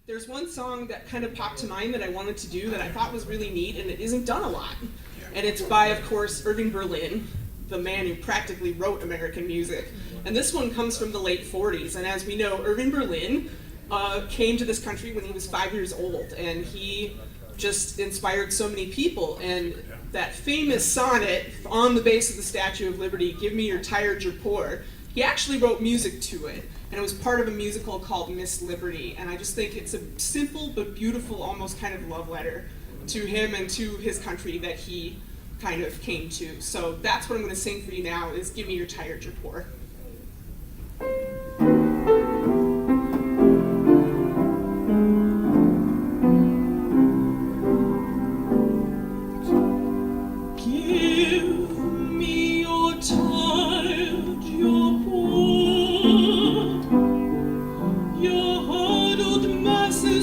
There's one song that kind of popped to mind that I wanted to do that I thought was really neat, and it isn't done a lot. And it's by, of course, Irving Berlin, the man who practically wrote American music. And this one comes from the late 40s. And as we know, Irving Berlin came to this country when he was 5 years old, and he just inspired so many people. And that famous sonnet on the base of the Statue of Liberty, "Give me your tired, your poor," he actually wrote music to it. And it was part of a musical called Miss Liberty. And I just think it's a simple but beautiful, almost kind of love letter to him and to his country that he kind of came to. So that's what I'm going to sing for you now, is "Give me your tired, your poor."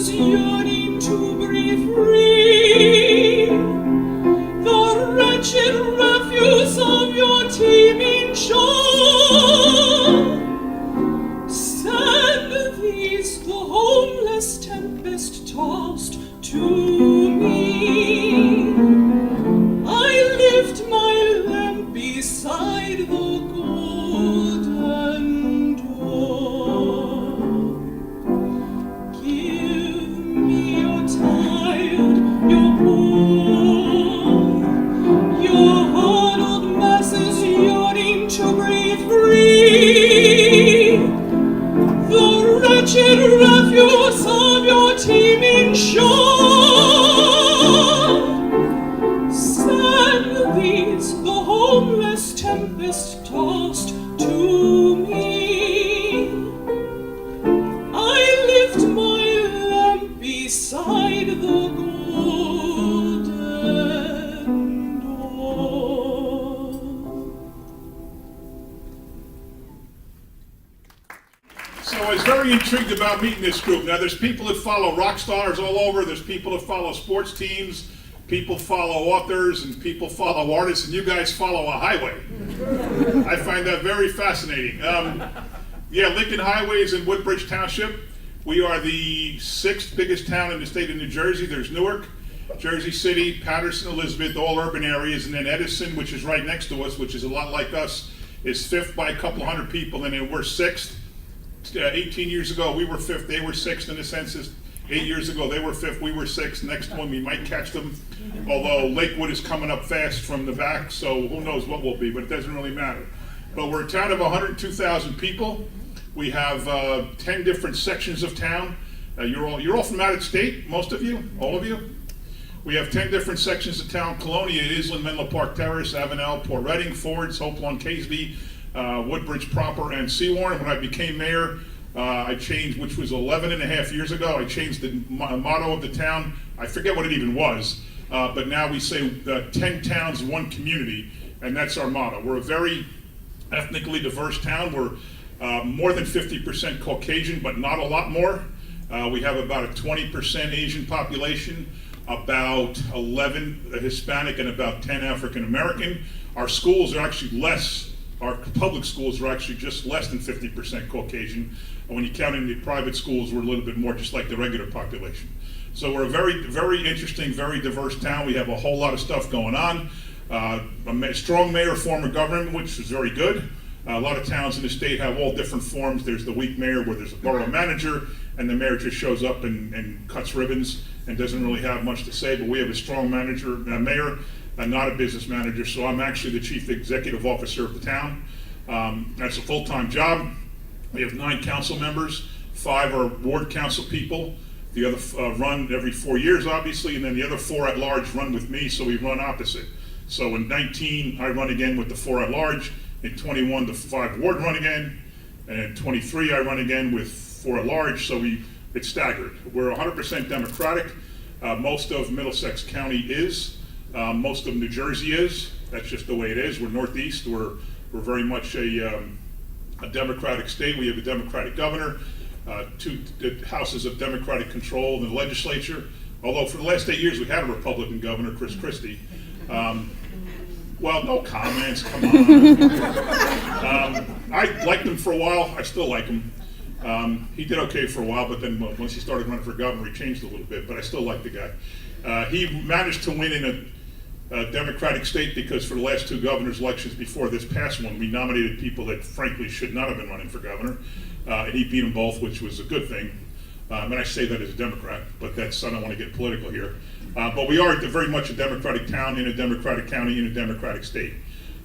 Yearning to breathe free, the wretched refuse of your teeming shore. Send these, the homeless tempest tossed, to me. I lift my lamp beside the golden door. Your poor, your huddled masses yearning to breathe free, the wretched refuse of your teeming shore. Send these, the homeless tempest tossed, to me. I lift my lamp beside the golden door. So I was very intrigued about meeting this group. Now there's people that follow rock stars all over, there's people that follow sports teams, people follow authors, and people follow artists, and you guys follow a highway. I find that very fascinating. Yeah, Lincoln Highway is in Woodbridge Township. We are the 6th biggest town in the state of New Jersey. There's Newark, Jersey City, Patterson, Elizabeth, all urban areas, and then Edison, which is right next to us, which is a lot like us, is 5th by a couple hundred people, and then we're 6th. 18 years ago, we were 5th, they were 6th in the census. 8 years ago, they were 5th, we were 6th. Next one, we might catch them, although Lakewood is coming up fast from the back, so who knows what we'll be, but it doesn't really matter. But we're a town of 102,000 people. We have 10 different sections of town. You're all from out of state, most of you, all of you. We have 10 different sections of town: Colonia, Island, Menlo Park Terrace, Avenel, Port Reading, Fords, Hope Lawn, Caseby, Woodbridge proper, and Seawarren. When I became mayor, I changed, which was 11 and a half years ago, I changed the motto of the town. I forget what it even was, but now we say 10 towns, 1 community, and that's our motto. We're a very ethnically diverse town. We're more than 50% Caucasian, but not a lot more. We have about a 20% Asian population, about 11 Hispanic, and about 10 African American. Our schools are actually less, our public schools are actually just less than 50% Caucasian. And when you count in the private schools, we're a little bit more just like the regular population. So we're a very, very interesting, very diverse town. We have a whole lot of stuff going on. A strong mayor form of government, which is very good. A lot of towns in the state have all different forms. There's the weak mayor, where there's a borough manager, and the mayor just shows up and cuts ribbons and doesn't really have much to say. But we have a strong mayor, not a business manager. So I'm actually the chief executive officer of the town. That's a full-time job. We have 9 council members. 5 are ward council people. The other run every 4 years, obviously, and then the other 4 at large run with me, so we run opposite. So in 19, I run again with the 4 at large. In 21, the 5 ward run again. And in 23, I run again with 4 at large, so it's staggered. We're 100% Democratic. Most of Middlesex County is. Most of New Jersey is. That's just the way it is. We're Northeast. We're very much a Democratic state. We have a Democratic governor, 2 houses of Democratic control in the legislature. Although for the last 8 years we had a Republican governor, Chris Christie. Well, no comments, come on. I liked him for a while. I still like him. He did okay for a while, but then once he started running for governor, he changed a little bit, but I still like the guy. He managed to win in a Democratic state because for the last two governor's elections before this past one, we nominated people that frankly should not have been running for governor, and he beat them both, which was a good thing. And I say that as a Democrat, but I don't want to get political here. But we are very much a Democratic town in a Democratic county in a Democratic state.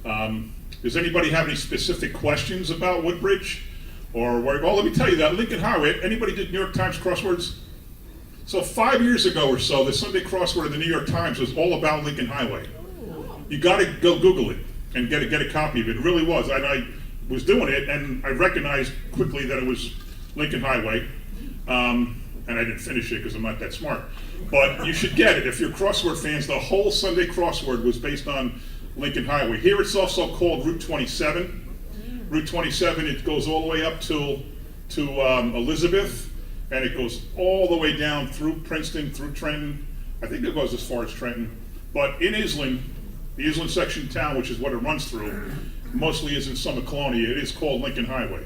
Does anybody have any specific questions about Woodbridge? Or well, let me tell you that Lincoln Highway, anybody did New York Times crosswords? So 5 years ago or so, the Sunday crossword of the New York Times was all about Lincoln Highway. You got to go Google it and get a copy of it. It really was. I was doing it, and I recognized quickly that it was Lincoln Highway. And I didn't finish it because I'm not that smart. But you should get it. If you're crossword fans, the whole Sunday crossword was based on Lincoln Highway. Here it's also called Route 27. Route 27, it goes all the way up to Elizabeth, and it goes all the way down through Princeton, through Trenton. I think it goes as far as Trenton. But in Island, the Island section of town, which is what it runs through, mostly is in Summer Colonia. It is called Lincoln Highway.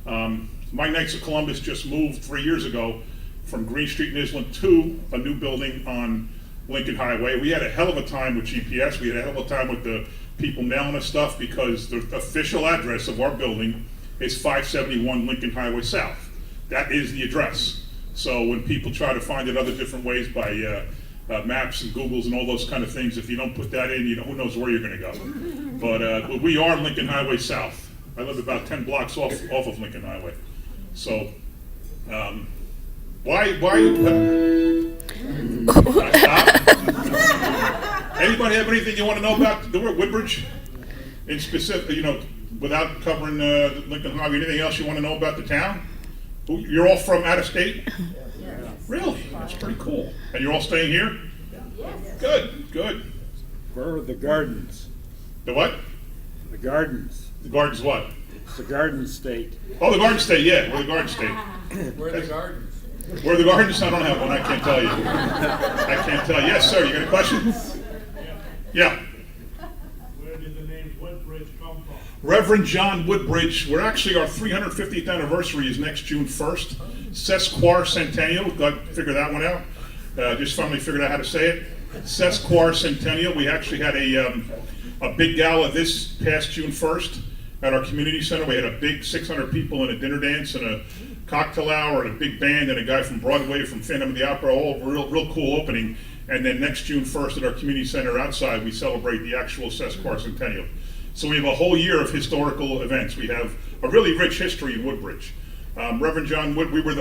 My Knights of Columbus just moved 3 years ago from Green Street in Island to a new building on Lincoln Highway. We had a hell of a time with GPS. We had a hell of a time with the people mailing us stuff because the official address of our building is 571 Lincoln Highway South. That is the address. So when people try to find it other different ways by maps and Googles and all those kind of things, if you don't put that in, who knows where you're going to go. But we are Lincoln Highway South. I live about 10 blocks off of Lincoln Highway. So why anybody have anything you want to know about the Woodbridge in specific, without covering Lincoln Highway? Anything else you want to know about the town? You're all from out of state? Yes. Really? That's pretty cool. And you're all staying here? Yes. Good. Where are the gardens? The what? The gardens. The gardens what? It's the Garden State. Oh, the Garden State, yeah, we're the Garden State. Where are the gardens? Where are the gardens? I don't have one, I can't tell you. I can't tell you. Yes, sir, you got a question? Yeah. Where did the name Woodbridge come from? Reverend John Woodbridge, we're actually, our 350th anniversary is next June 1st. Sesquicentennial, got to figure that one out. Just finally figured out how to say it. Sesquicentennial, we actually had a big gala this past June 1st at our community center. We had a big 600 people in a dinner dance and a cocktail hour and a big band and a guy from Broadway from Phantom of the Opera, all real cool opening. And then next June 1st at our community center outside, we celebrate the actual Sesquicentennial. So we have a whole year of historical events. We have a really rich history in Woodbridge. Reverend John Wood, we are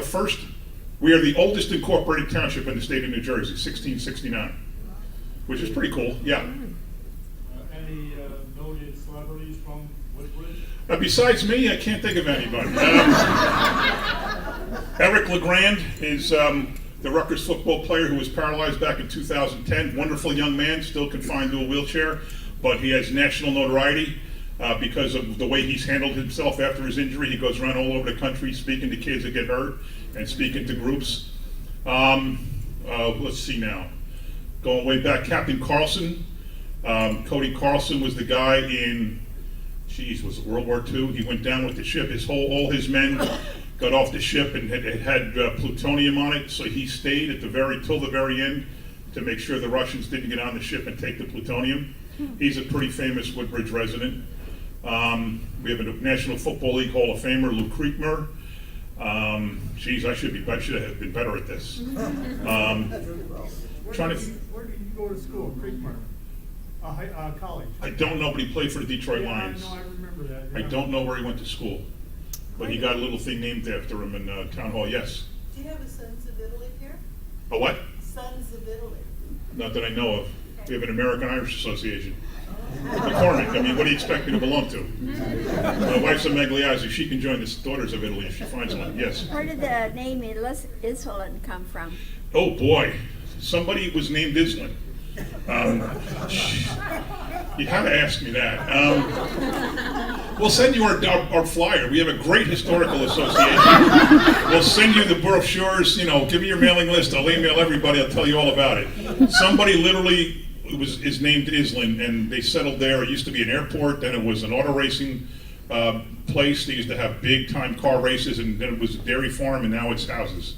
the oldest incorporated township in the state of New Jersey, 1669, which is pretty cool, yeah. Any noted celebrities from Woodbridge? Besides me, I can't think of anybody. Eric LeGrand is the Rutgers football player who was paralyzed back in 2010. Wonderful young man, still confined to a wheelchair, but he has national notoriety because of the way he's handled himself after his injury. He goes around all over the country speaking to kids that get hurt and speaking to groups. Let's see now. Going way back, Captain Carlson. Cody Carlson was the guy in, was it World War II? He went down with the ship. All his men got off the ship and it had plutonium on it, so he stayed till the very end to make sure the Russians didn't get on the ship and take the plutonium. He's a pretty famous Woodbridge resident. We have a National Football League Hall of Famer, Lou Creekmer. I should have been better at this. Where did you go to school? Creekmar? College? I don't know, but he played for the Detroit Lions. I remember that. I don't know where he went to school, but he got a little thing named after him in Town Hall, yes. Do you have a Sons of Italy here? A what? Sons of Italy. Not that I know of. We have an American Irish Association. McCormick, what do you expect me to belong to? My wife's a Magliazzi. She can join the Daughters of Italy if she finds one, yes. Where did the name Isolin come from? Oh boy, somebody was named Island. You had to ask me that. We'll send you our flyer. We have a great historical association. We'll send you the brochures. Give me your mailing list. I'll email everybody. I'll tell you all about it. Somebody literally is named Island, and they settled there. It used to be an airport. Then it was an auto racing place. They used to have big time car races, and then it was a dairy farm, and now it's houses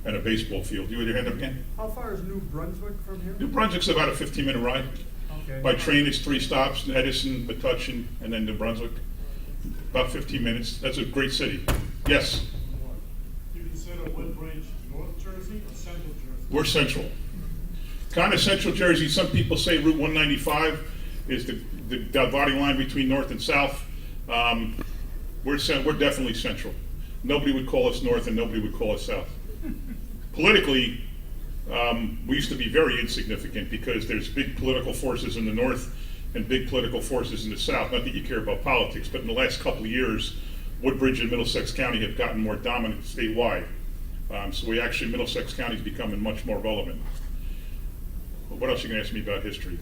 and a baseball field. You with your hand up again? How far is New Brunswick from here? New Brunswick's about a 15-minute ride. Okay. By train, it's 3 stops: Edison, Metuchen, and then New Brunswick. About 15 minutes. That's a great city. Yes, Do you consider Woodbridge North Jersey or Central Jersey? we're central. Kind of central Jersey. Some people say Route 195 is the dividing line between north and south. We're definitely central. Nobody would call us north, and nobody would call us south. Politically, we used to be very insignificant because there's big political forces in the north and big political forces in the south. Not that you care about politics, but in the last couple of years, Woodbridge and Middlesex County have gotten more dominant statewide. So Middlesex County is becoming much more relevant. What else are you going to ask me about history?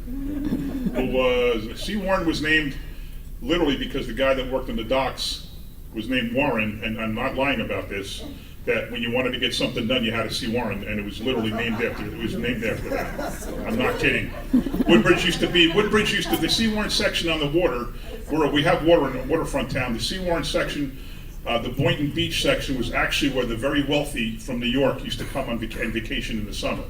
C. Warren was named literally because the guy that worked on the docks was named Warren, and I'm not lying about this, that when you wanted to get something done, you had to see Warren, and it was literally named after that. I'm not kidding. The C. Warren section on the water, where we have water in a waterfront town, the C. Warren section, the Boynton Beach section was actually where the very wealthy from New York used to come on vacation in the summer.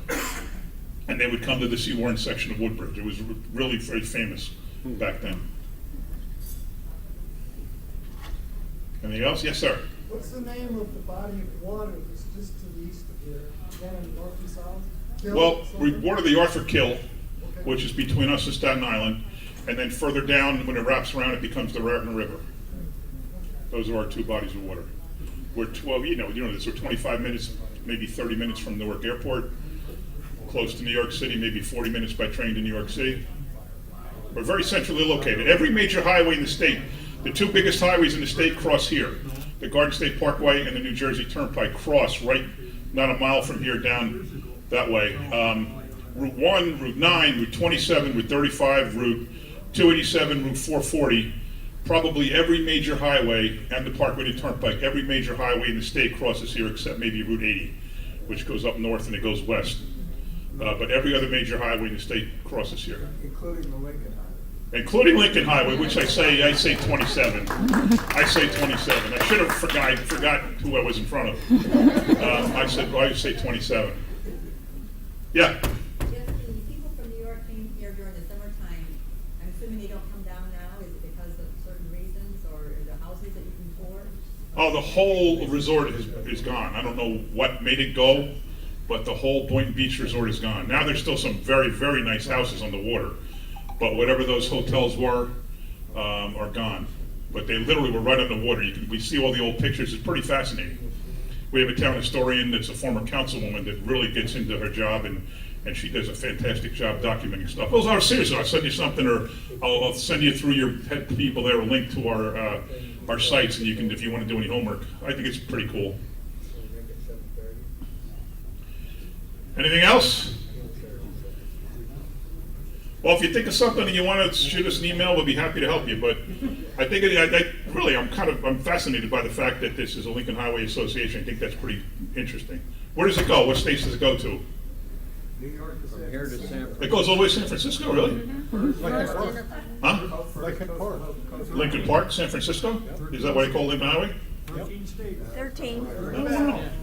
And they would come to the C. Warren section of Woodbridge. It was really very famous back then. Anything else? Yes, sir. What's the name of the body of water that's just to the east of here? Again, in north and south? Kill Well, we something? water the Arthur Kill, Okay. which is between us and Staten Island, and then further down, when it wraps around, it becomes the Raritan River. Those are our 2 bodies of water. We're 12, you know this. We're 25 minutes, maybe 30 minutes from Newark Airport, close to New York City, maybe 40 minutes by train to New York City. We're very centrally located. Every major highway in the state, the 2 biggest highways in the state cross here. The Garden State Parkway and the New Jersey Turnpike cross right, not a mile from here down that way. Route 1, Route 9, Route 27, Route 35, Route 287, Route 440. Probably every major highway and the Parkway and Turnpike, every major highway in the state crosses here except maybe Route 80, which goes up north and it goes west. But every other major highway in the state crosses here. Including the Lincoln Highway. Including Lincoln Highway, which I say 27. I say 27. I should have forgot who I was in front of. I say 27. Yeah. Just the people from New York came here during the summertime. I'm assuming they don't come down now. Is it because of certain reasons, or are there houses that you can tour? Oh, the whole resort is gone. I don't know what made it go, but the whole Boynton Beach Resort is gone. Now there's still some very, very nice houses on the water, but whatever those hotels were are gone. But they literally were right on the water. We see all the old pictures. It's pretty fascinating. We have a town historian that's a former councilwoman that really gets into her job, and she does a fantastic job documenting stuff. Well, seriously, I'll send you something, or I'll send you through your head people there a link to our sites, and you can, if you want to do any homework. I think it's pretty cool. Anything else? Well, if you think of something and you want to shoot us an email, we'll be happy to help you. But I think I'm fascinated by the fact that this is a Lincoln Highway Association. I think that's pretty interesting. Where does it go? What states does it go to? New York to San Here to San Francisco. It goes all the way to San Francisco, really? Huh? Lincoln Park. Lincoln Park, San Francisco? Is that what they call Lincoln Highway? 13 states. 13.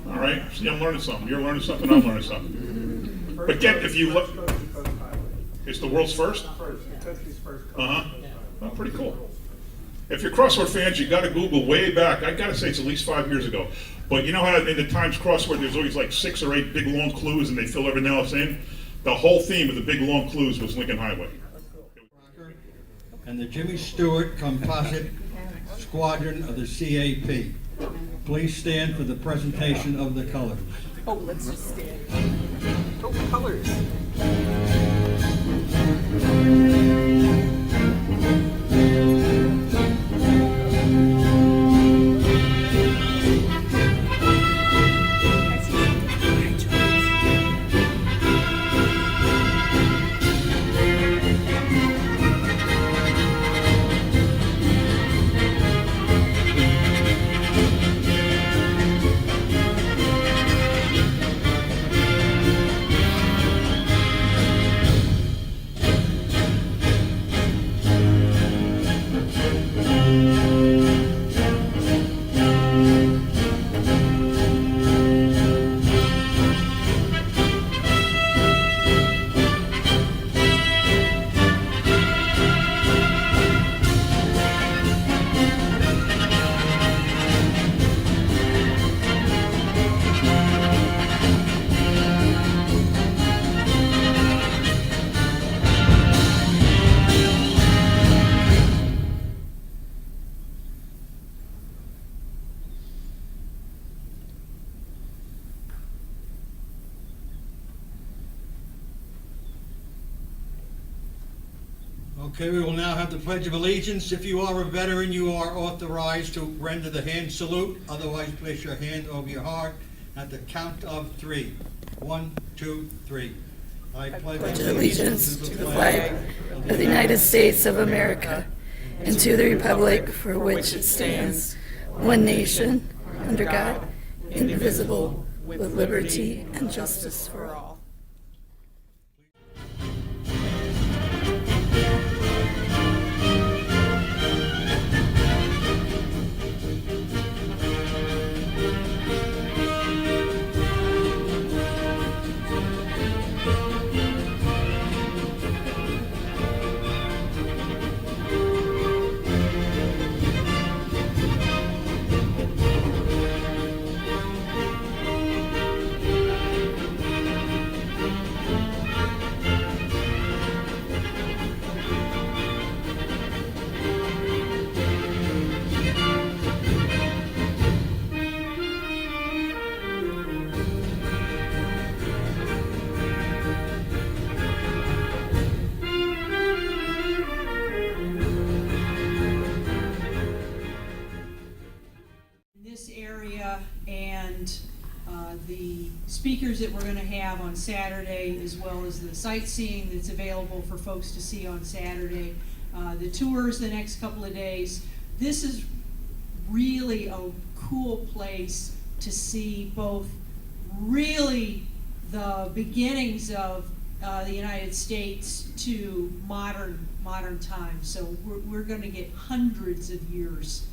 All right. See, I'm learning something. You're learning something. I'm learning something. But again, if you look, it's the world's first. The country's first. Oh, pretty cool. If you're crossword fans, you got to Google way back. I got to say it's at least 5 years ago. But you know how in the Times crossword there's always like 6 or 8 big long clues and they fill everything else in? The whole theme of the big long clues was Lincoln Highway. And the Jimmy Stewart Composite Squadron of the CAP. Please stand for the presentation of the colors. Oh, let's just stand. Oh, colors. Okay, we will now have the Pledge of Allegiance. If you are a veteran, you are authorized to render the hand salute. Otherwise, place your hand over your heart at the count of 3. 1, 2, 3. I pledge Allegiance to the flag of the United States of America and to the republic for which it stands, one nation, under God, indivisible, with liberty and justice for all. This area and the speakers that we're going to have on Saturday, as well as the sightseeing that's available for folks to see on Saturday, the tours the next couple of days. This is really a cool place to see both really the beginnings of the United States to modern times. So we're going to get hundreds of years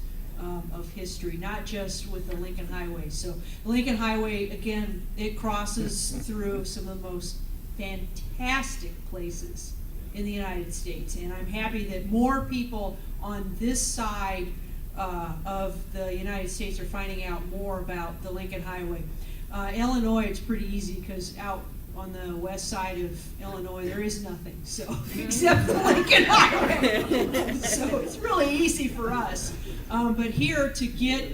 of history, not just with the Lincoln Highway. So the Lincoln Highway, again, it crosses through some of the most fantastic places in the United States. And I'm happy that more people on this side of the United States are finding out more about the Lincoln Highway. Illinois, it's pretty easy because out on the west side of Illinois, there is nothing, so except the Lincoln Highway. So it's really easy for us. But here, to get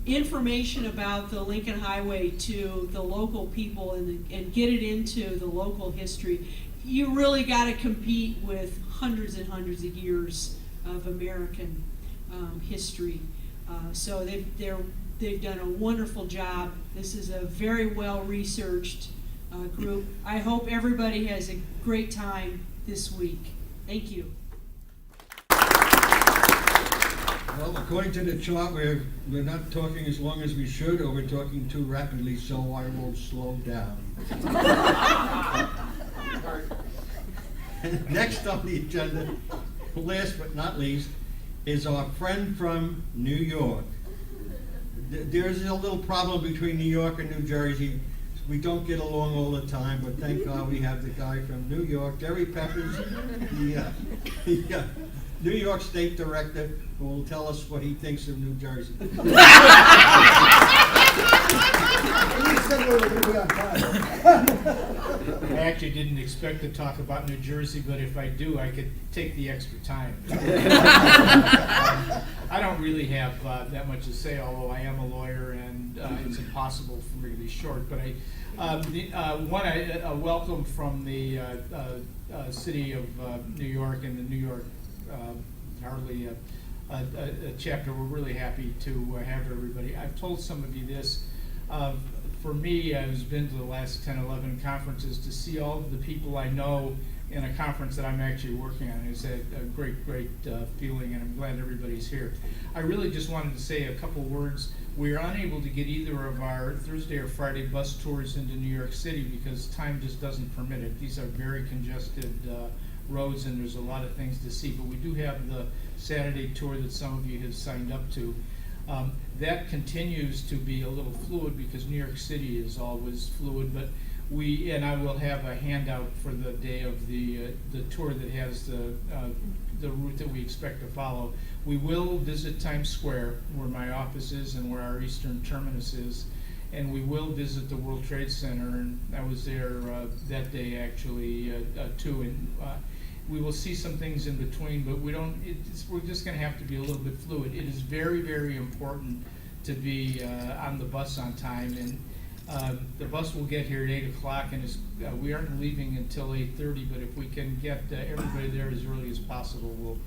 information about the Lincoln Highway to the local people and get it into the local history, you really got to compete with hundreds and hundreds of years of American history. So they've done a wonderful job. This is a very well-researched group. I hope everybody has a great time this week. Thank you. Well, according to the chart, we're not talking as long as we should, or we're talking too rapidly, so I will slow down. Next on the agenda, last but not least, is our friend from New York. There's a little problem between New York and New Jersey. We don't get along all the time, but thank God we have the guy from New York, Jerry Peppers, the New York State Director, who will tell us what he thinks of New Jersey. I actually didn't expect to talk about New Jersey, but if I do, I could take the extra time. I don't really have that much to say, although I am a lawyer and it's impossible for me to be short. But a welcome from the city of New York and the New York Harley chapter. We're really happy to have everybody. I've told some of you this. For me, I've been to the last 10, 11 conferences to see all of the people I know in a conference that I'm actually working on. It's a great feeling, and I'm glad everybody's here. I really just wanted to say a couple words. We are unable to get either of our Thursday or Friday bus tours into New York City because time just doesn't permit it. These are very congested roads, and there's a lot of things to see. But we do have the Saturday tour that some of you have signed up to. That continues to be a little fluid because New York City is always fluid, but and I will have a handout for the day of the tour that has the route that we expect to follow. We will visit Times Square, where my office is and where our eastern terminus is, and we will visit the World Trade Center, and I was there that day actually too. And we will see some things in between, but we're just going to have to be a little bit fluid. It is very, very important to be on the bus on time, The bus will get here at 8 o'clock, and we aren't leaving until 8:30, but if we can get everybody there as early as possible, we'll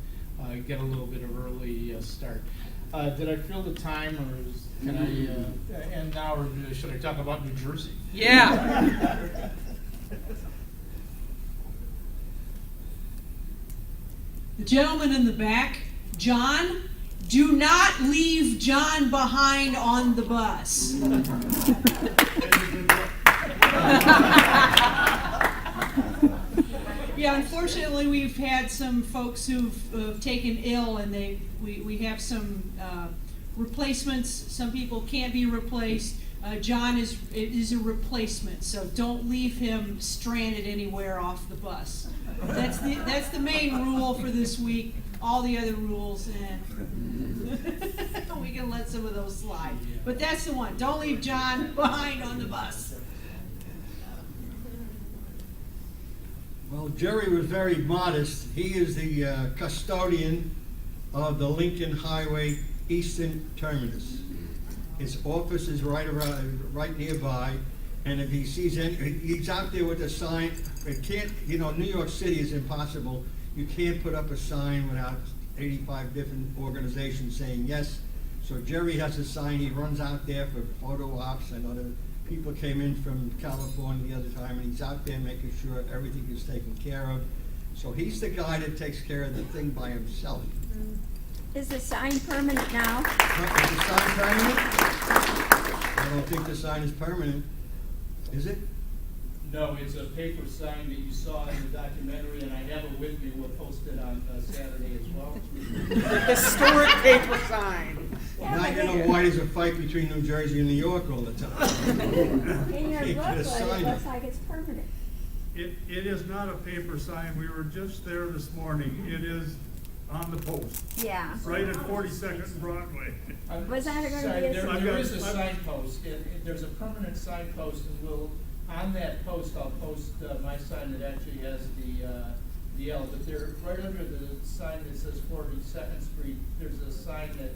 get a little bit of early start. Did I fill the time, or can I end now, or should I talk about New Jersey? Yeah. The gentleman in the back, John, do not leave John behind on the bus. Yeah, unfortunately, we've had some folks who've taken ill, and we have some replacements. Some people can't be replaced. John is a replacement, so don't leave him stranded anywhere off the bus. That's the main rule for this week. All the other rules, and we can let some of those slide. But that's the one. Don't leave John behind on the bus. Well, Jerry was very modest. He is the custodian of the Lincoln Highway Eastern Terminus. His office is right nearby, and if he sees he's out there with a sign. It can't, New York City is impossible. You can't put up a sign without 85 different organizations saying yes. So Jerry has a sign. He runs out there for photo ops. I know that people came in from California the other time, and he's out there making sure everything is taken care of. So he's the guy that takes care of the thing by himself. Is the sign permanent now? Is the sign permanent? I don't think the sign is permanent. Is it? No, it's a paper sign that you saw in the documentary, and I have it with me. We'll post it on Saturday as well. Historic paper sign. Now you know why there's a fight between New Jersey and New York all the time. In your Can't get a booklet, sign it up. looks like it's permanent. It is not a paper sign. We were just there this morning. It is on the post, Yeah. right at 42nd and Broadway. Was that gonna Sorry, be a there sign? is a signpost. There's a permanent signpost, and on that post, I'll post my sign that actually has the L. But there, right under the sign that says 42nd Street, there's a sign that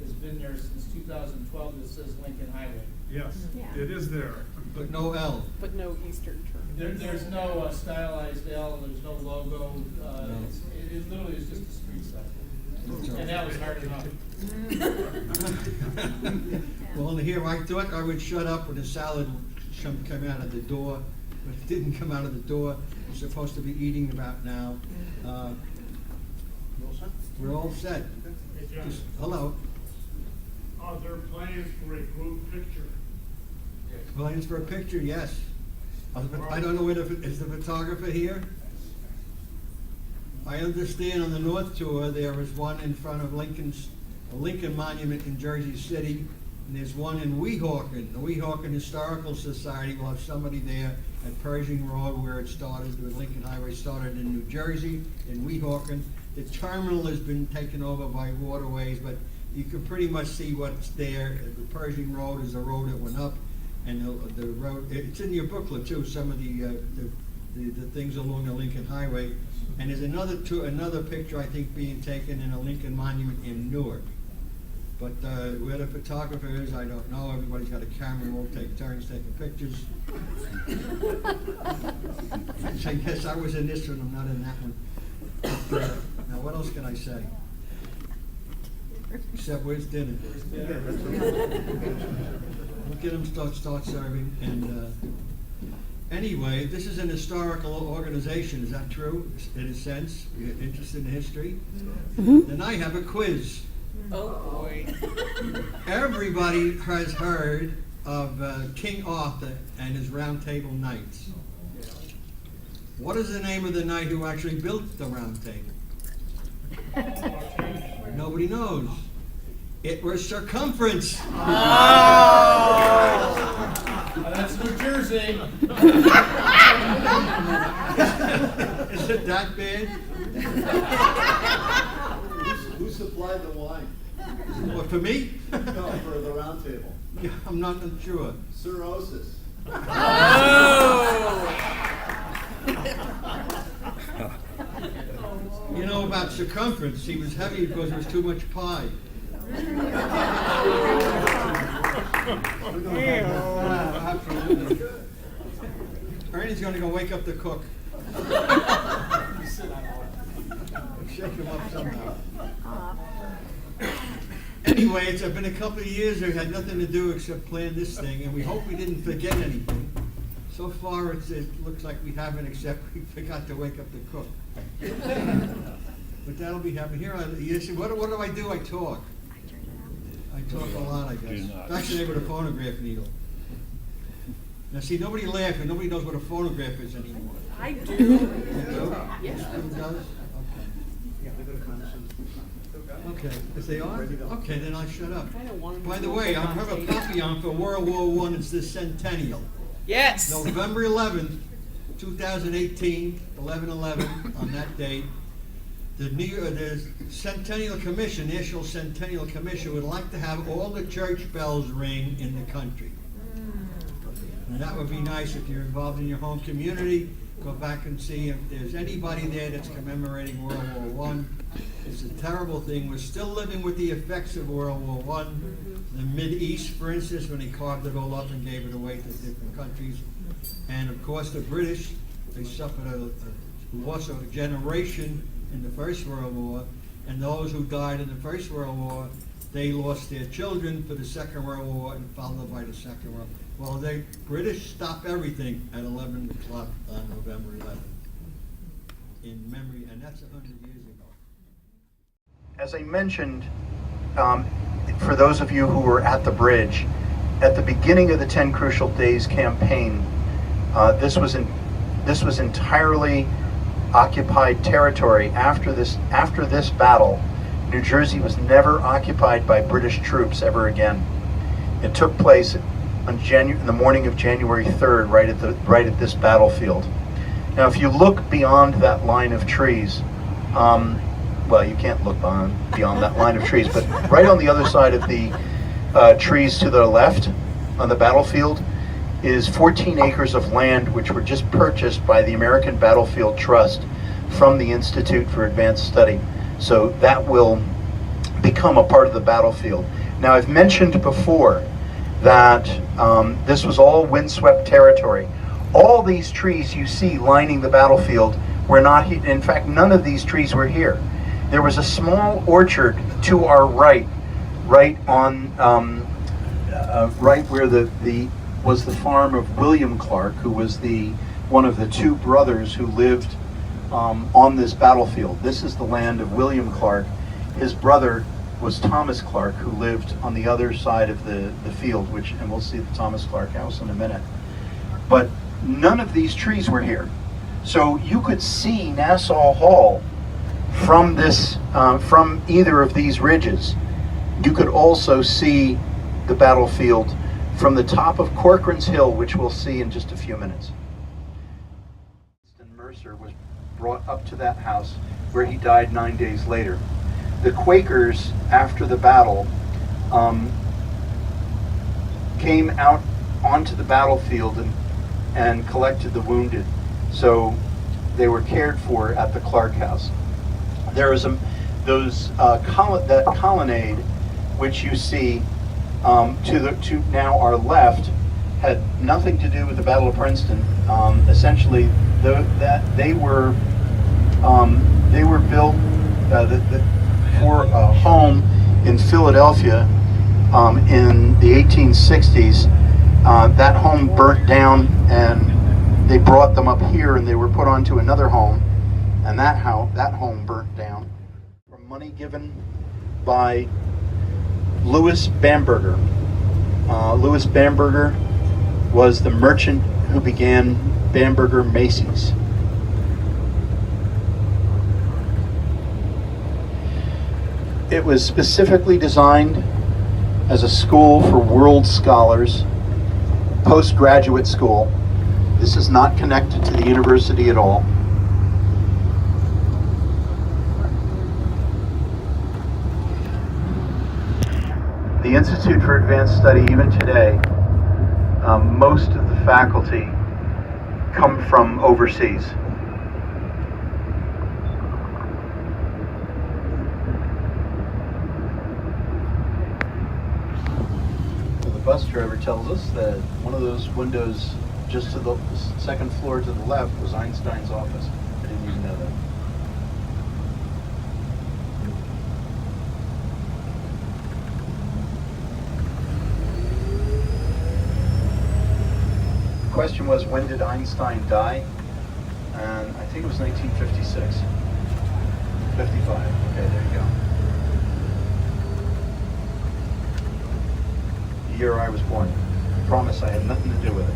has been there since 2012 that says Lincoln Highway. Yes, Yeah. it is there. But no L. But no Eastern term. There's no stylized L. There's no logo. It literally is just a street sign. And that was hard enough. Well, here, I thought I would shut up when the salad came out of the door, but it didn't come out of the door. We're supposed to be eating about now. We're all set. Hey, John, Just, hello. are there plans for a group picture? Plans for a picture? Yes. I don't know is the photographer here? I understand on the North Tour there was one in front of Lincoln Monument in Jersey City, and there's one in Weehawken. The Weehawken Historical Society will have somebody there at Pershing Road where it started, the Lincoln Highway started in New Jersey, in Weehawken. The terminal has been taken over by Waterways, but you can pretty much see what's there. The Pershing Road is a road that went up, and the road, it's in your booklet too, some of the things along the Lincoln Highway. And there's another picture, I think, being taken in a Lincoln Monument in Newark. But where the photographer is, I don't know. Everybody's got a camera, we'll take turns taking pictures. I guess I was in this one, I'm not in that one. But, now, what else can I say? Except where's dinner? We'll get them start serving. And anyway, this is an historical organization. Is that true? In a sense, you're interested in history. Then I have a quiz. Oh boy. Everybody has heard of King Arthur and his Round Table Knights. What is the name of the knight who actually built the Round Table? Nobody knows. It was Circumference. That's New Jersey. Is it that bad? Who supplied the wine? What, for me? No, for the round table. Yeah, I'm not sure. Cirrhosis. You know about Circumference, he was heavy because there was too much pie. Absolutely. Ernie's gonna go wake up the cook. Shake him up somehow. Anyway, it's been a couple of years, we've had nothing to do except plan this thing, and we hope we didn't forget anything. So far, it looks like we haven't, except we forgot to wake up the cook. But that'll be happening. Here, you see, what do I do? I talk. I talk a lot, I guess. Actually, with a phonograph needle. Now, see, nobody laughed, and nobody knows what a phonograph is anymore. I do. You do? Yes. Who does? Okay, if they are, okay, then I'll shut up. By the way, I have a copy on for World War I, it's the centennial. Yes. November 11th, 2018, 11/11, on that date, the Centennial Commission, National Centennial Commission, would like to have all the church bells ring in the country. And that would be nice if you're involved in your home community. Go back and see if there's anybody there that's commemorating World War I. It's a terrible thing. We're still living with the effects of World War I. The Mid-East, for instance, when they carved it all up and gave it away to different countries. And of course, the British, they suffered a loss of a generation in the First World War. And those who died in the First World War, they lost their children for the Second World War and followed by the Second World War. Well, the British stopped everything at 11 o'clock on November 11th in memory, and that's 100 years ago. As I mentioned, for those of you who were at the bridge, at the beginning of the 10 Crucial Days campaign, this was entirely occupied territory. After this battle, New Jersey was never occupied by British troops ever again. It took place on in the morning of January 3rd, right at this battlefield. Now, if you look beyond that line of trees, well, you can't look beyond that line of trees, but right on the other side of the trees to the left on the battlefield is 14 acres of land which were just purchased by the American Battlefield Trust from the Institute for Advanced Study. So that will become a part of the battlefield. Now, I've mentioned before that this was all windswept territory. All these trees you see lining the battlefield were not here. In fact, none of these trees were here. There was a small orchard to our right on right where was the farm of William Clark, who was one of the two brothers who lived on this battlefield. This is the land of William Clark. His brother was Thomas Clark, who lived on the other side of the field, and we'll see the Thomas Clark house in a minute. But none of these trees were here. So you could see Nassau Hall from from either of these ridges. You could also see the battlefield from the top of Corcoran's Hill, which we'll see in just a few minutes. Mercer was brought up to that house where he died 9 days later. The Quakers, after the battle, came out onto the battlefield and collected the wounded. So they were cared for at the Clark House. There is that colonnade, which you see to now our left, had nothing to do with the Battle of Princeton. Essentially, they were built for a home in Philadelphia in the 1860s. That home burnt down, and they brought them up here, and they were put onto another home, and that home burnt down. From money given by Louis Bamberger. Louis Bamberger was the merchant who began Bamberger Macy's. It was specifically designed as a school for world scholars, postgraduate school. This is not connected to the university at all. The Institute for Advanced Study, even today, most of the faculty come from overseas. bus driver tells us that one of those windows just to the second floor to the left was Einstein's office. I didn't even know that. The question was, when did Einstein die? And I think it was 1956. 55. Okay, there you go. The year I was born. I promise I had nothing to do with it.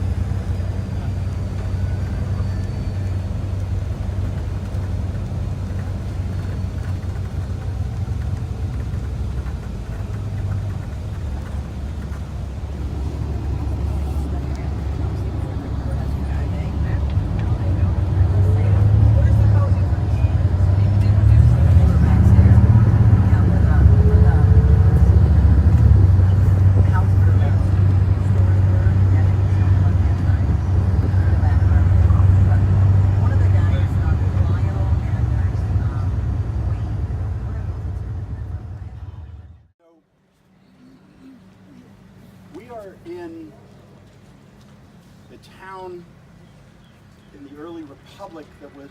We are in the town in the early republic that was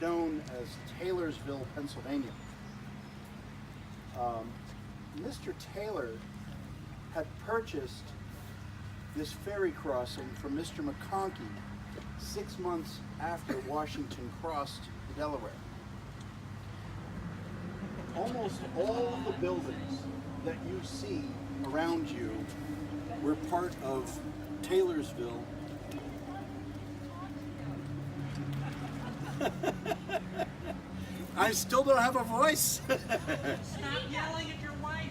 known as Taylorsville, Pennsylvania. Mr. Taylor had purchased this ferry crossing from Mr. McConkey 6 months after Washington crossed the Delaware. Almost all of the buildings that you see around you were part of Taylorsville. I still don't have a voice. Stop yelling at your wife.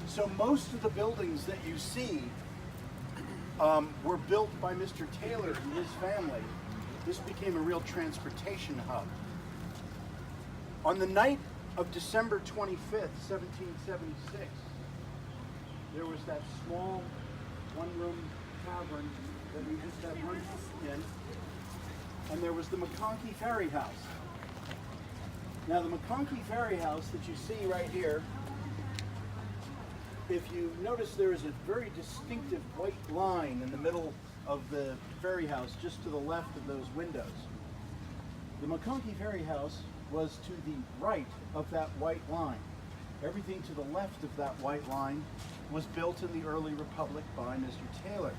So most of the buildings that you see were built by Mr. Taylor and his family. This became a real transportation hub. On the night of December 25th, 1776, there was that small one-room tavern that we just had lunch in, and there was the McConkey Ferry House. Now the McConkey Ferry House that you see right here, if you notice, there is a very distinctive white line in the middle of the ferry house just to the left of those windows. The McConkey Ferry House was to the right of that white line. Everything to the left of that white line was built in the early republic by Mr. Taylor.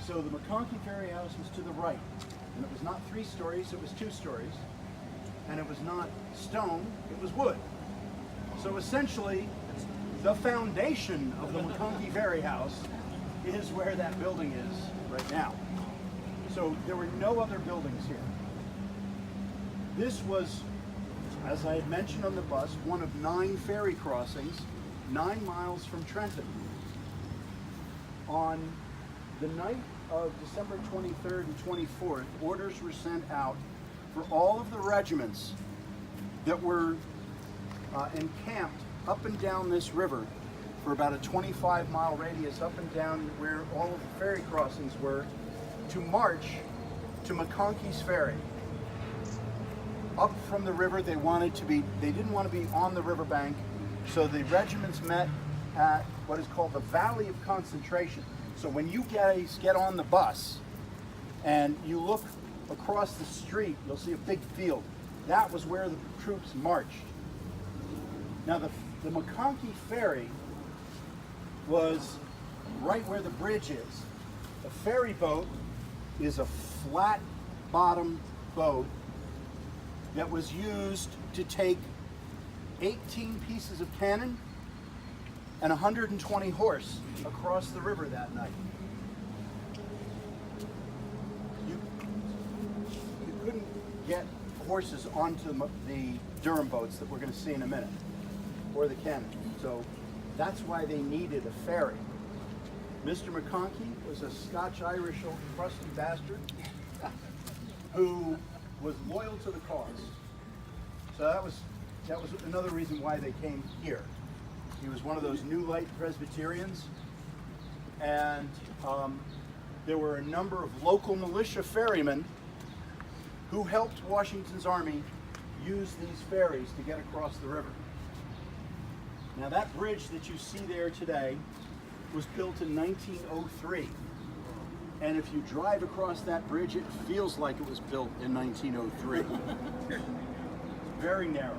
So the McConkey Ferry House was to the right, and it was not 3 stories, it was 2 stories, and it was not stone, it was wood. So essentially, the foundation of the McConkey Ferry House is where that building is right now. So there were no other buildings here. This was, as I had mentioned on the bus, one of 9 ferry crossings, 9 miles from Trenton. On the night of December 23rd and 24th, orders were sent out for all of the regiments that were encamped up and down this river for about a 25-mile radius up and down where all of the ferry crossings were, to march to McConkey's Ferry. Up from the river, they didn't want to be on the riverbank, so the regiments met at what is called the Valley of Concentration. So when you guys get on the bus and you look across the street, you'll see a big field. That was where the troops marched. Now the McConkey Ferry was right where the bridge is. A ferry boat is a flat bottom boat that was used to take 18 pieces of cannon and 120 horse across the river that night. You couldn't get horses onto the Durham boats that we're going to see in a minute, or the cannon. So that's why they needed a ferry. Mr. McConkey was a Scotch-Irish old crusty bastard who was loyal to the cause. So that was another reason why they came here. He was one of those New Light Presbyterians, and there were a number of local militia ferrymen who helped Washington's army use these ferries to get across the river. Now that bridge that you see there today was built in 1903. And if you drive across that bridge, it feels like it was built in 1903. Very narrow.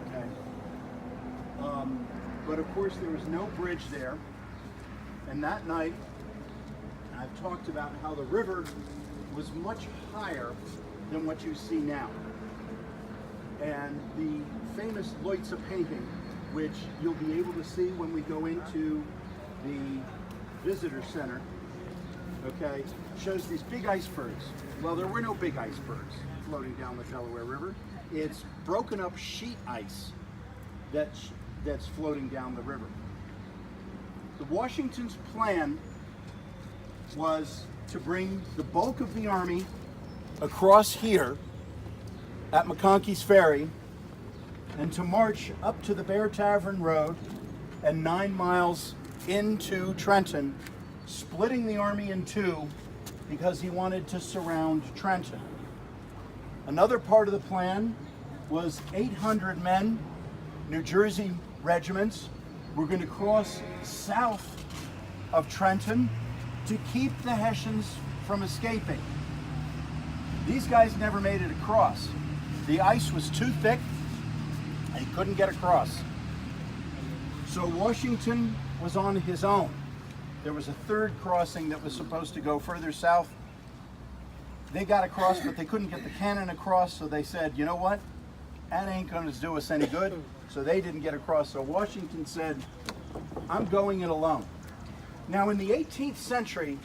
Okay. But of course there was no bridge there. And that night, I've talked about how the river was much higher than what you see now. And the famous Leutze painting, which you'll be able to see when we go into the visitor center, okay, shows these big icebergs. Well, there were no big icebergs floating down the Delaware River. It's broken up sheet ice that's floating down the river. The Washington's plan was to bring the bulk of the army across here at McConkey's Ferry and to march up to the Bear Tavern Road and 9 miles into Trenton, splitting the army in two because he wanted to surround Trenton. Another part of the plan was 800 men, New Jersey regiments, were going to cross south of Trenton to keep the Hessians from escaping. These guys never made it across. The ice was too thick and he couldn't get across. So Washington was on his own. There was a third crossing that was supposed to go further south. They got across, but they couldn't get the cannon across, so they said, you know what? That ain't going to do us any good. So they didn't get across. So Washington said, I'm going it alone. Now in the 18th century,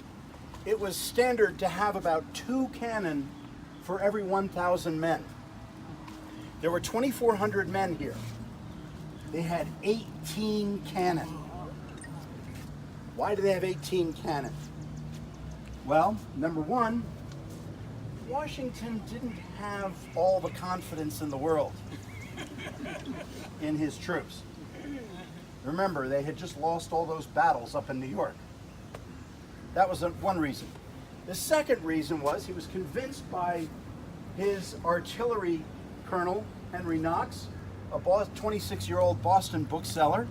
it was standard to have about 2 cannon for every 1,000 men. There were 2,400 men here. They had 18 cannon. Why do they have 18 cannon? Well, number one, Washington didn't have all the confidence in the world in his troops. Remember, they had just lost all those battles up in New York. That was one reason. The second reason was he was convinced by his artillery colonel, Henry Knox, a 26-year-old Boston bookseller,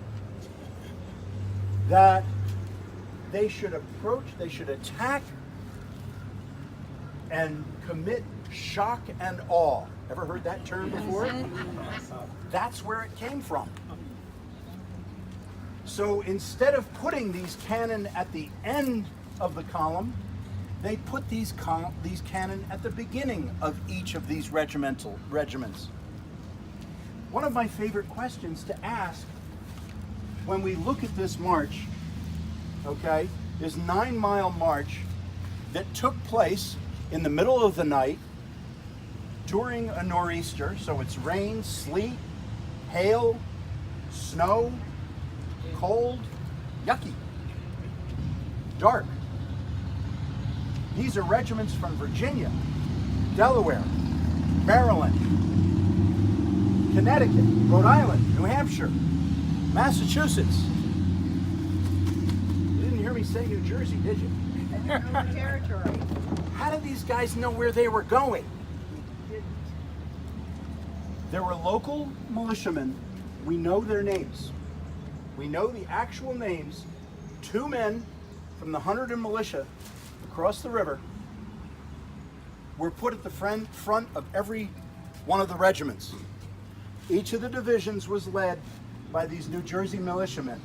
that they should attack and commit shock and awe. Ever heard that term before? That's where it came from. So instead of putting these cannon at the end of the column, they put these cannon at the beginning of each of these regiments. One of my favorite questions to ask when we look at this march, okay, this 9-mile march that took place in the middle of the night during a nor'easter, so it's rain, sleet, hail, snow, cold, yucky, dark. These are regiments from Virginia, Delaware, Maryland, Connecticut, Rhode Island, New Hampshire, Massachusetts. You didn't hear me say New Jersey, did you? Territory. How did these guys know where they were going? There were local militiamen. We know their names. We know the actual names. 2 men from the Hunterdon militia across the river were put at the front of every one of the regiments. Each of the divisions was led by these New Jersey militiamen,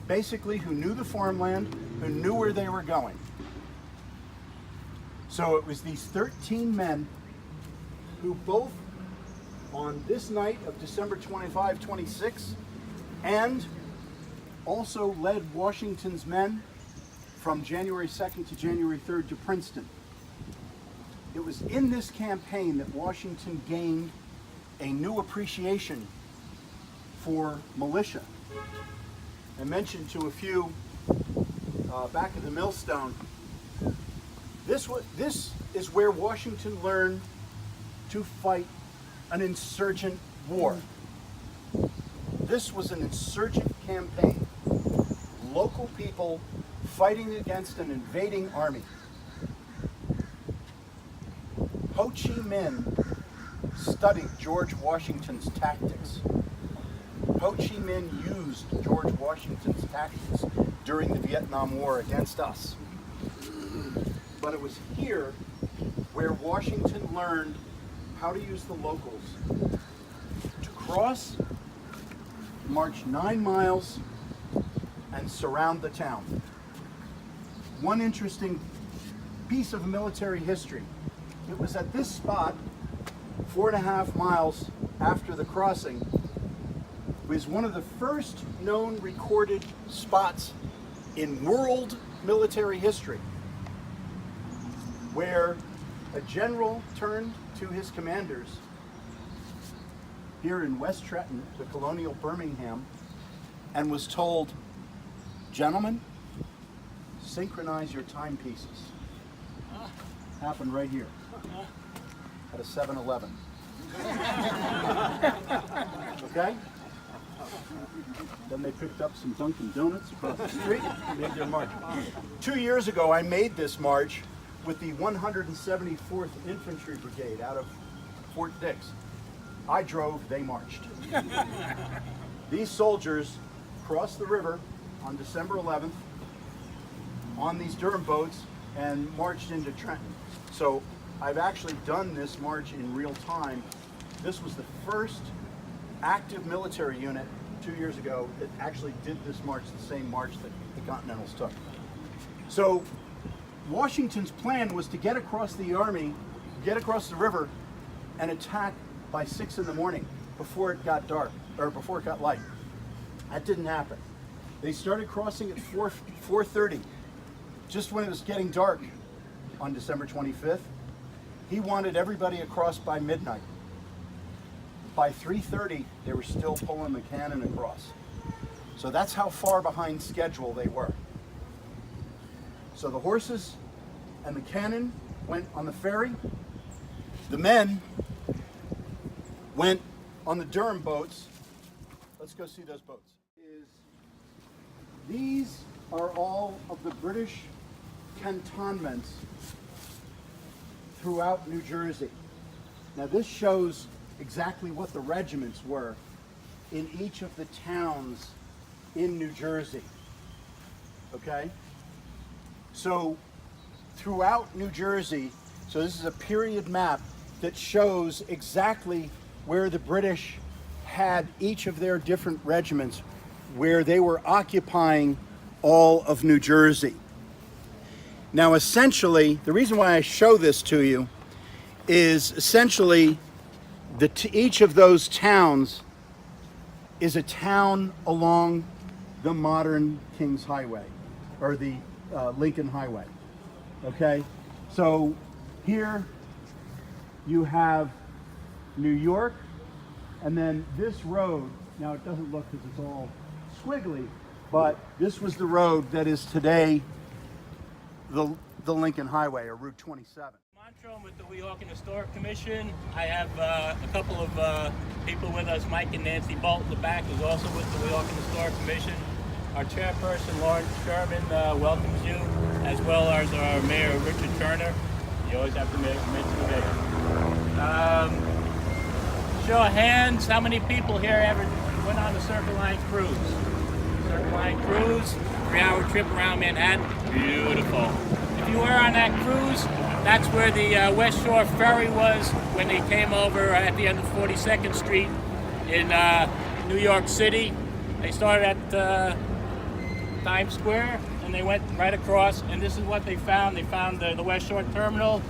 basically who knew the farmland, who knew where they were going. So it was these 13 men who both on this night of December 25, 26, and also led Washington's men from January 2nd to January 3rd to Princeton. It was in this campaign that Washington gained a new appreciation for militia. I mentioned to a few back of the millstone, this is where Washington learned to fight an insurgent war. This was an insurgent campaign. Local people fighting against an invading army. Ho Chi Minh studied George Washington's tactics. Ho Chi Minh used George Washington's tactics during the Vietnam War against us. But it was here where Washington learned how to use the locals to cross, march 9 miles, and surround the town. One interesting piece of military history. It was at this spot, 4.5 miles after the crossing, was one of the first known recorded spots in world military history where a general turned to his commanders here in West Trenton, the colonial Birmingham, and was told, "Gentlemen, synchronize your timepieces." Happened right here at a 7-Eleven. Okay? Then they picked up some Dunkin' Donuts across the street and made their march. 2 years ago, I made this march with the 174th Infantry Brigade out of Fort Dix. I drove, they marched. These soldiers crossed the river on December 11th on these Durham boats and marched into Trenton. So I've actually done this march in real time. This was the first active military unit 2 years ago that actually did this march, the same march that the Continentals took. So Washington's plan was to get across the army, get across the river, and attack by 6 in the morning before it got dark, or before it got light. That didn't happen. They started crossing at 4:30, just when it was getting dark on December 25th. He wanted everybody across by midnight. By 3:30, they were still pulling the cannon across. So that's how far behind schedule they were. So the horses and the cannon went on the ferry. The men went on the Durham boats. Let's go see those boats. These are all of the British cantonments throughout New Jersey. Now this shows exactly what the regiments were in each of the towns in New Jersey. Okay? So throughout New Jersey, so this is a period map that shows exactly where the British had each of their different regiments, where they were occupying all of New Jersey. Now essentially, the reason why I show this to you is essentially each of those towns is a town along the modern Kings Highway, or the Lincoln Highway. Okay, so here you have New York, and then this road, now it doesn't look because it's all squiggly, but this was the road that is today the Lincoln Highway, or Route 27. I'm with the Weehawken Historic Commission. I have a couple of people with us. Mike and Nancy Bolt in the back is also with the Weehawken Historic Commission. Our chairperson, Lawrence Sherman, welcomes you, as well as our mayor, Richard Turner. You always have to mention the mayor. Show of hands, how many people here ever went on the Circle Line cruise? Circle Line cruise, 3-hour trip around Manhattan, beautiful. If you were on that cruise, that's where the West Shore Ferry was when they came over at the end of 42nd Street in New York City. They started at Times Square and they went right across, and this is what they found. They found the West Shore Terminal.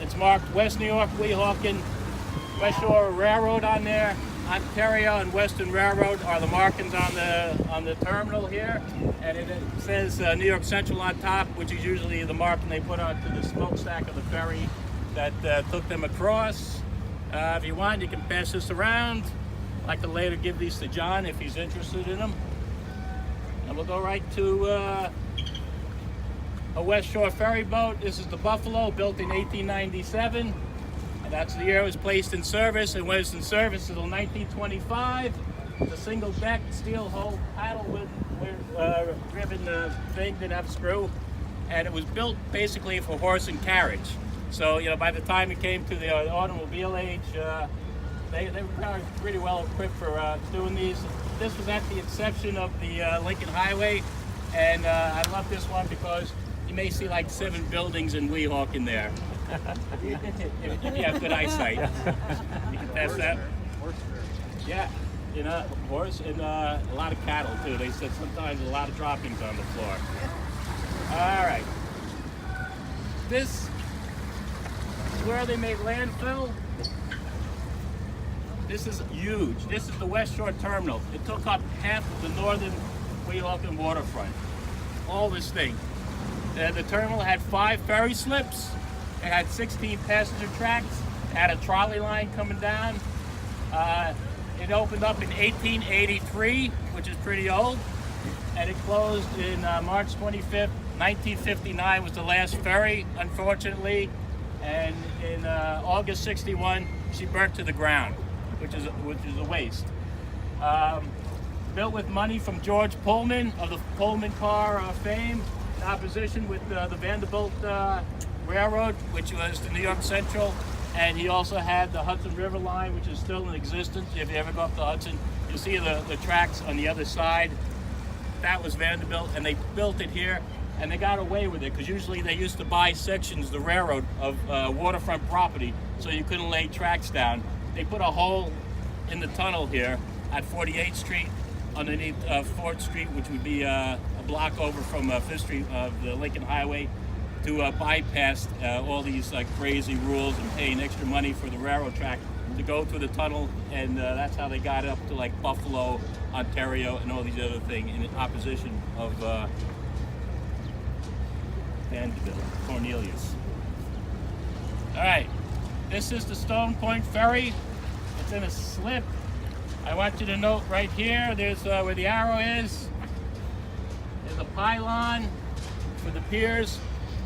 It's marked West New York, Weehawken, West Shore Railroad on there. Ontario and Western Railroad are the markings on the terminal here, and it says New York Central on top, which is usually the marking they put onto the smokestack of the ferry that took them across. If you want, you can pass this around. I'd like to later give these to John if he's interested in them. And we'll go right to a West Shore ferry boat. This is the Buffalo, built in 1897. And that's the year it was placed in service, and was in service until 1925. It's a single deck, steel hull, paddle with driven thing, didn't have a screw. And it was built basically for horse and carriage. So, you know, by the time it came to the automobile age, they were pretty well equipped for doing these. This was at the inception of the Lincoln Highway, and I love this one because you may see like 7 buildings in Weehawken there. if you have good eyesight. You can test that. Yeah, you know, horse and a lot of cattle too. They said sometimes a lot of droppings on the floor. All right. This is where they made landfill. This is huge. This is the West Shore Terminal. It took up half of the northern Weehawken waterfront. All this thing. The terminal had 5 ferry slips. It had 16 passenger tracks. It had a trolley line coming down. It opened up in 1883, which is pretty old. And it closed in March 25th, 1959 was the last ferry, unfortunately. And in August 61, she burnt to the ground, which is a waste. Built with money from George Pullman of the Pullman car fame, in opposition with the Vanderbilt Railroad, which was the New York Central, and he also had the Hudson River Line, which is still in existence. If you ever go up the Hudson, you'll see the tracks on the other side. That was Vanderbilt, and they built it here, and they got away with it, because usually they used to buy sections, the railroad, of waterfront property, so you couldn't lay tracks down. They put a hole in the tunnel here at 48th Street, underneath 4th Street, which would be a block over from 5th Street of the Lincoln Highway, to bypass all these crazy rules and paying extra money for the railroad track to go through the tunnel, and that's how they got up to like Buffalo, Ontario, and all these other things in opposition of Vanderbilt, Cornelius. All right, this is the Stone Point Ferry. It's in a slip. I want you to note right here, there's where the arrow is. There's a pylon for the piers.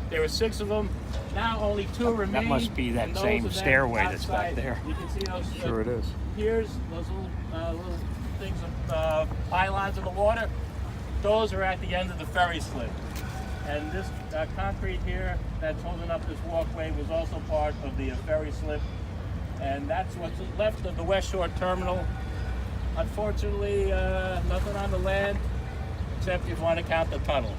There were 6 of them. Now only 2 remain. That must be that same stairway that's back there. You can see those Sure it is. piers, those little things of pylons in the water. Those are at the end of the ferry slip. And this concrete here that's holding up this walkway was also part of the ferry slip. And that's what's left of the West Shore Terminal. Unfortunately, nothing on the land, except if you want to count the tunnel.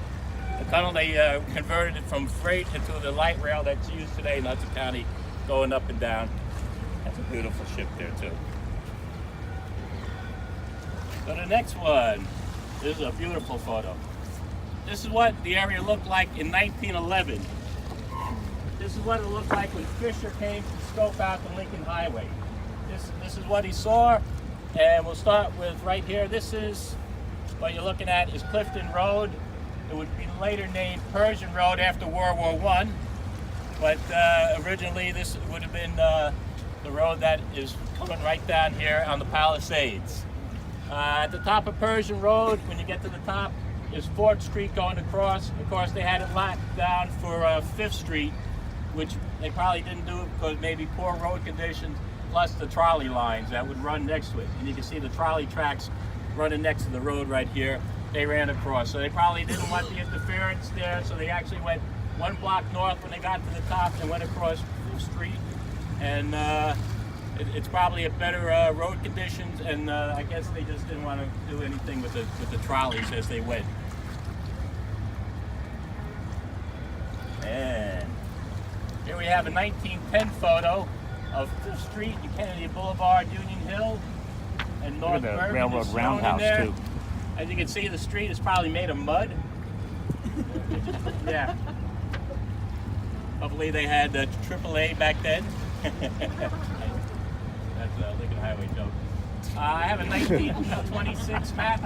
The tunnel, they converted it from freight into the light rail that's used today in Hudson County, going up and down. That's a beautiful ship there, too. So the next one, this is a beautiful photo. This is what the area looked like in 1911. This is what it looked like when Fisher came to scope out the Lincoln Highway. This is what he saw, and we'll start with right here. This is what you're looking at is Clifton Road. It would be later named Persian Road after World War I, but originally this would have been the road that is coming right down here on the Palisades. At the top of Persian Road, when you get to the top, is 4th Street going across. Of course, they had it locked down for 5th Street, which they probably didn't do because maybe poor road conditions, plus the trolley lines that would run next to it. And you can see the trolley tracks running next to the road right here. They ran across, so they probably didn't want the interference there, so they actually went 1 block north when they got to the top and went across the street. And it's probably a better road conditions, and I guess they just didn't want to do anything with the trolleys as they went. And here we have a 1910 photo of 5th Street and Kennedy Boulevard, Union Hill, and North Look at the Bergen railroad is shown in roundhouse, there. too. As you can see, the street is probably made of mud. Yeah. Hopefully they had AAA back then. That's a Lincoln Highway joke. I have a 1926 map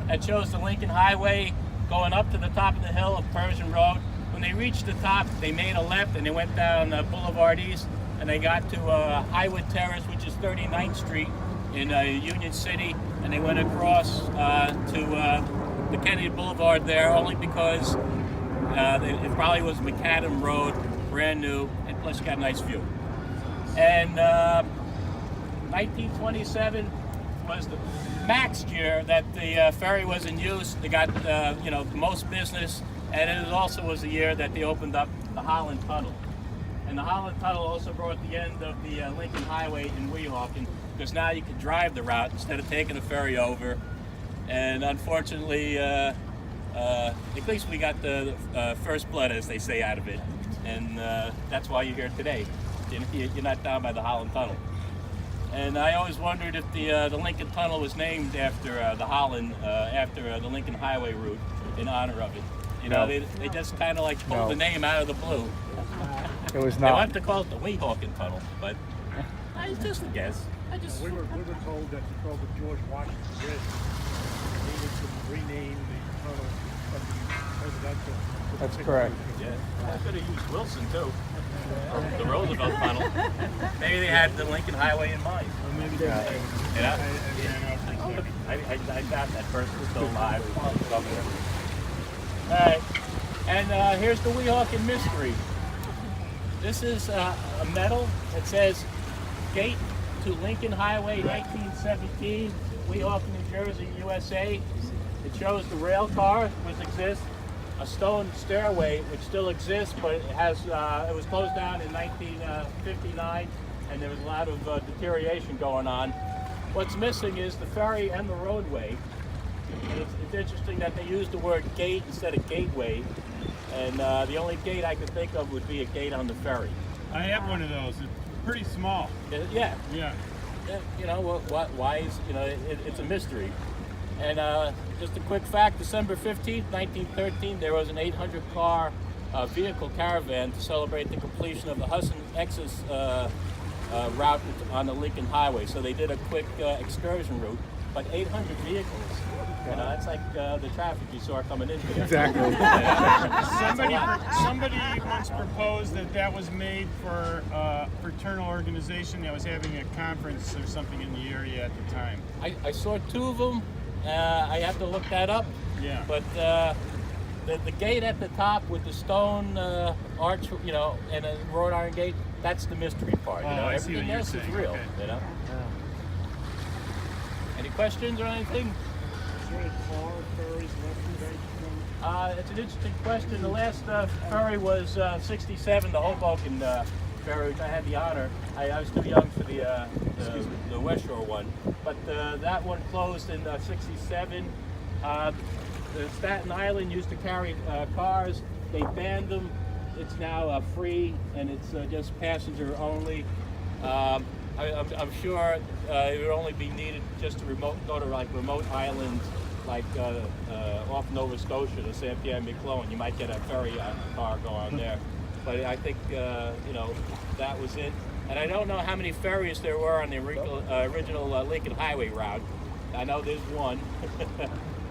that shows the Lincoln Highway going up to the top of the hill of Persian Road. When they reached the top, they made a left and they went down Boulevard East, and they got to Highwood Terrace, which is 39th Street in Union City, and they went across to the Kennedy Boulevard there only because it probably was Macadam Road, brand new, and plus you got a nice view. And 1927 was the max year that the ferry was in use. They got the most business, and it also was the year that they opened up the Holland Tunnel. And the Holland Tunnel also brought the end of the Lincoln Highway in Weehawken. because now you can drive the route instead of taking a ferry over. And unfortunately, at least we got the first blood, as they say, out of it. And that's why you're here today. You're not down by the Holland Tunnel. And I always wondered if the Lincoln Tunnel was named after the Holland, after the Lincoln Highway route, in honor of it. You know, they just kind of like pulled the name out of the blue. It was They not. wanted to call it the Weehawken Tunnel, but it's just a guess. We were told that because of George Washington Bridge, they needed to rename the tunnel of the presidential. That's correct. Yeah, I could have used Wilson too. The Roosevelt Tunnel. Maybe they had the Lincoln Highway in mind. Or maybe they did. You know? I I doubt that person was still alive. Alright, and here's the Weehawken mystery. This is a medal that says Gate to Lincoln Highway 1917, Weehawken, New Jersey, USA. It shows the rail car, which exists, a stone stairway, which still exists, but it has it was closed down in 1959, and there was a lot of deterioration going on. What's missing is the ferry and the roadway. And it's interesting that they use the word gate instead of gateway, and the only gate I could think of would be a gate on the ferry. I have one of those. It's pretty small. Yeah. Yeah. You know, why is, you know, it's a mystery. And just a quick fact, December 15th, 1913, there was an 800-car vehicle caravan to celebrate the completion of the Hudson Nexus route on the Lincoln Highway. So they did a quick excursion route, but 800 vehicles. You know, that's like the traffic you saw coming in here. Exactly. Somebody once proposed that was made for a fraternal organization that was having a conference or something in the area at the time. I saw two of them. I have to look that up. Yeah. But the gate at the top with the stone arch, you know, and a wrought iron gate, that's the mystery part. You know, I see what everything you're else saying. is real. Okay. You know. Any questions or anything? It's an interesting question. The last ferry was 67, the Hoboken ferry, which I had the honor. I was too young for the West Shore one, but that one closed in 67. The Staten Island used to carry cars. They banned them. It's now free, and it's just passenger only. I'm sure it would only be needed just to go to like remote islands, like off Nova Scotia to St. Pierre and Miquelon. You might get a ferry car go on there, but I think you know, that was it. And I don't know how many ferries there were on the original Lincoln Highway route. I know there's one.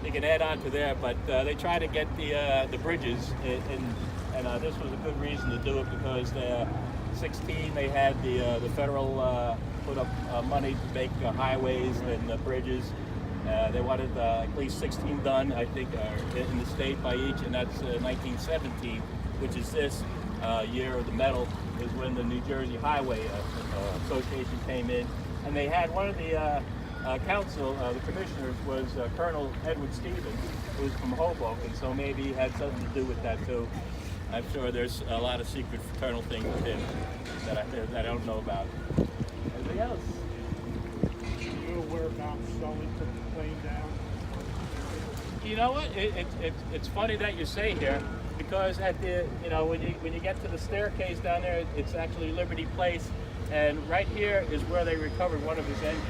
You can add on to there, but they try to get the bridges, and this was a good reason to do it, because 16 they had the federal put up money to make highways and bridges. They wanted at least 16 done, I think, in the state by each, and that's 1917, which is this year of the medal, is when the New Jersey Highway Association came in, and they had one of the council, the commissioners, was Colonel Edward Stevens, who's from Hoboken, so maybe he had something to do with that too. I'm sure there's a lot of secret fraternal things with him that I don't know about. Anything else? You know whereabouts Sully took the plane down? You know what? It's funny that you say here, because at the, you know, when you get to the staircase down there, it's actually Liberty Place, and right here is where they recovered one of his engines.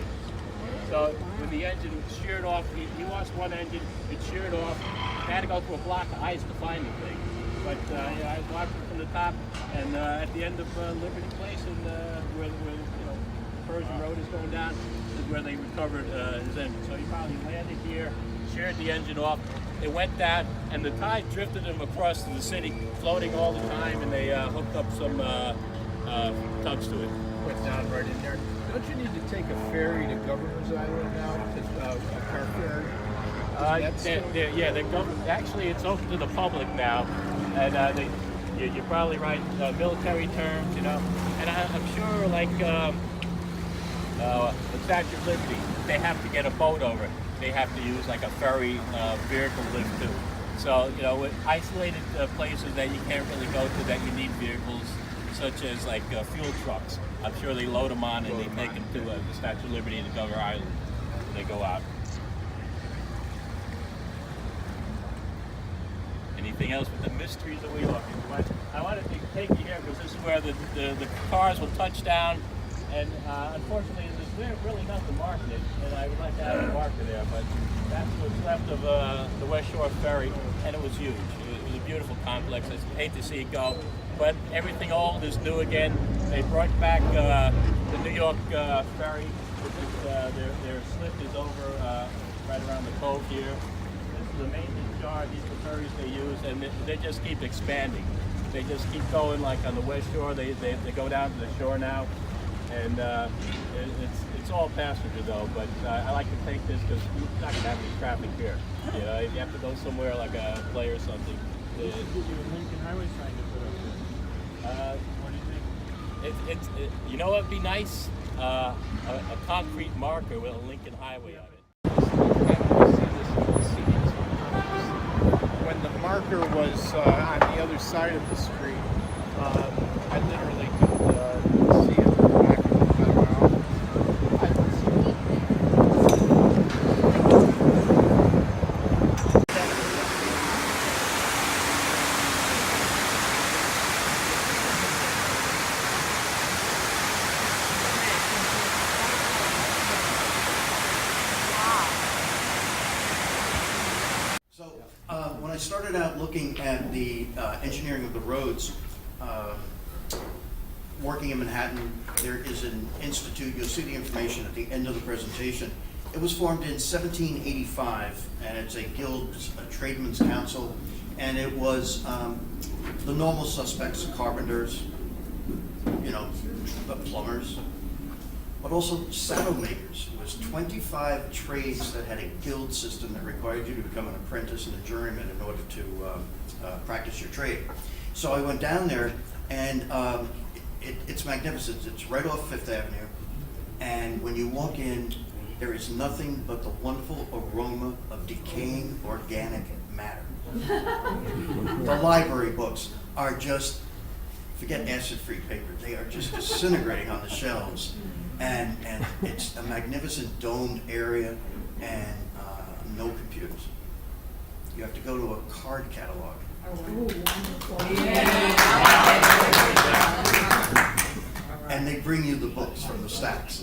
So when the engine sheared off, he lost one engine, it sheared off. They had to go through a block of ice to find the thing. But yeah, I watched it from the top, and at the end of Liberty Place, and where you know, Persian Road is going down, is where they recovered his engine. So he probably landed here, sheared the engine off. It went down, and the tide drifted him across to the city, floating all the time, and they hooked up some tubs to it. Went down right in there. Don't you need to take a ferry to Governor's Island now? A car ferry? Yeah, actually, it's open to the public now, and you're probably right. Military terms, you know, and I'm sure, like the Statue of Liberty, they have to get a boat over it. They have to use like a ferry vehicle lift too. So, you know, with isolated places that you can't really go to, that you need vehicles. such as like fuel trucks. I'm sure they load them on and they take them to the Statue of Liberty and Governor Island. They go out. Anything else with the mysteries of Weehawken? I wanted to take you here because this is where the cars will touch down, and unfortunately there's really nothing marking it, and I would like to have a marker there, but that's what's left of the West Shore Ferry, and it was huge. It was a beautiful complex. I hate to see it go, but everything old is new again. They brought back the New York Ferry. Their slip is over right around the cove here. The maintenance yard, these are the ferries they use, and they just keep expanding. They just keep going, like on the West Shore, they go down to the shore now, and it's all passenger though, but I like to take this because you're not going to have any traffic here. You know, if you have to go somewhere like a play or something. Lincoln Highway sign to put up there. What do you think? You know what would be nice? A concrete marker with a Lincoln Highway on it. When the marker was on the other side of the street, I literally could see it from the back of my office. When I started out looking at the engineering of the roads, working in Manhattan, there is an institute, you'll see the information at the end of the presentation. It was formed in 1785, and it's a guild, a tradesmen's council, and it was the normal suspects, carpenters, you know, plumbers, but also saddle makers. It was 25 trades that had a guild system that required you to become an apprentice and a journeyman in order to practice your trade. So I went down there, and it's magnificent. It's right off Fifth Avenue, and when you walk in, there is nothing but the wonderful aroma of decaying organic matter. The library books are just, forget acid-free paper, they are just disintegrating on the shelves. And it's a magnificent domed area and no computers. You have to go to a card catalog. And they bring you the books from the stacks.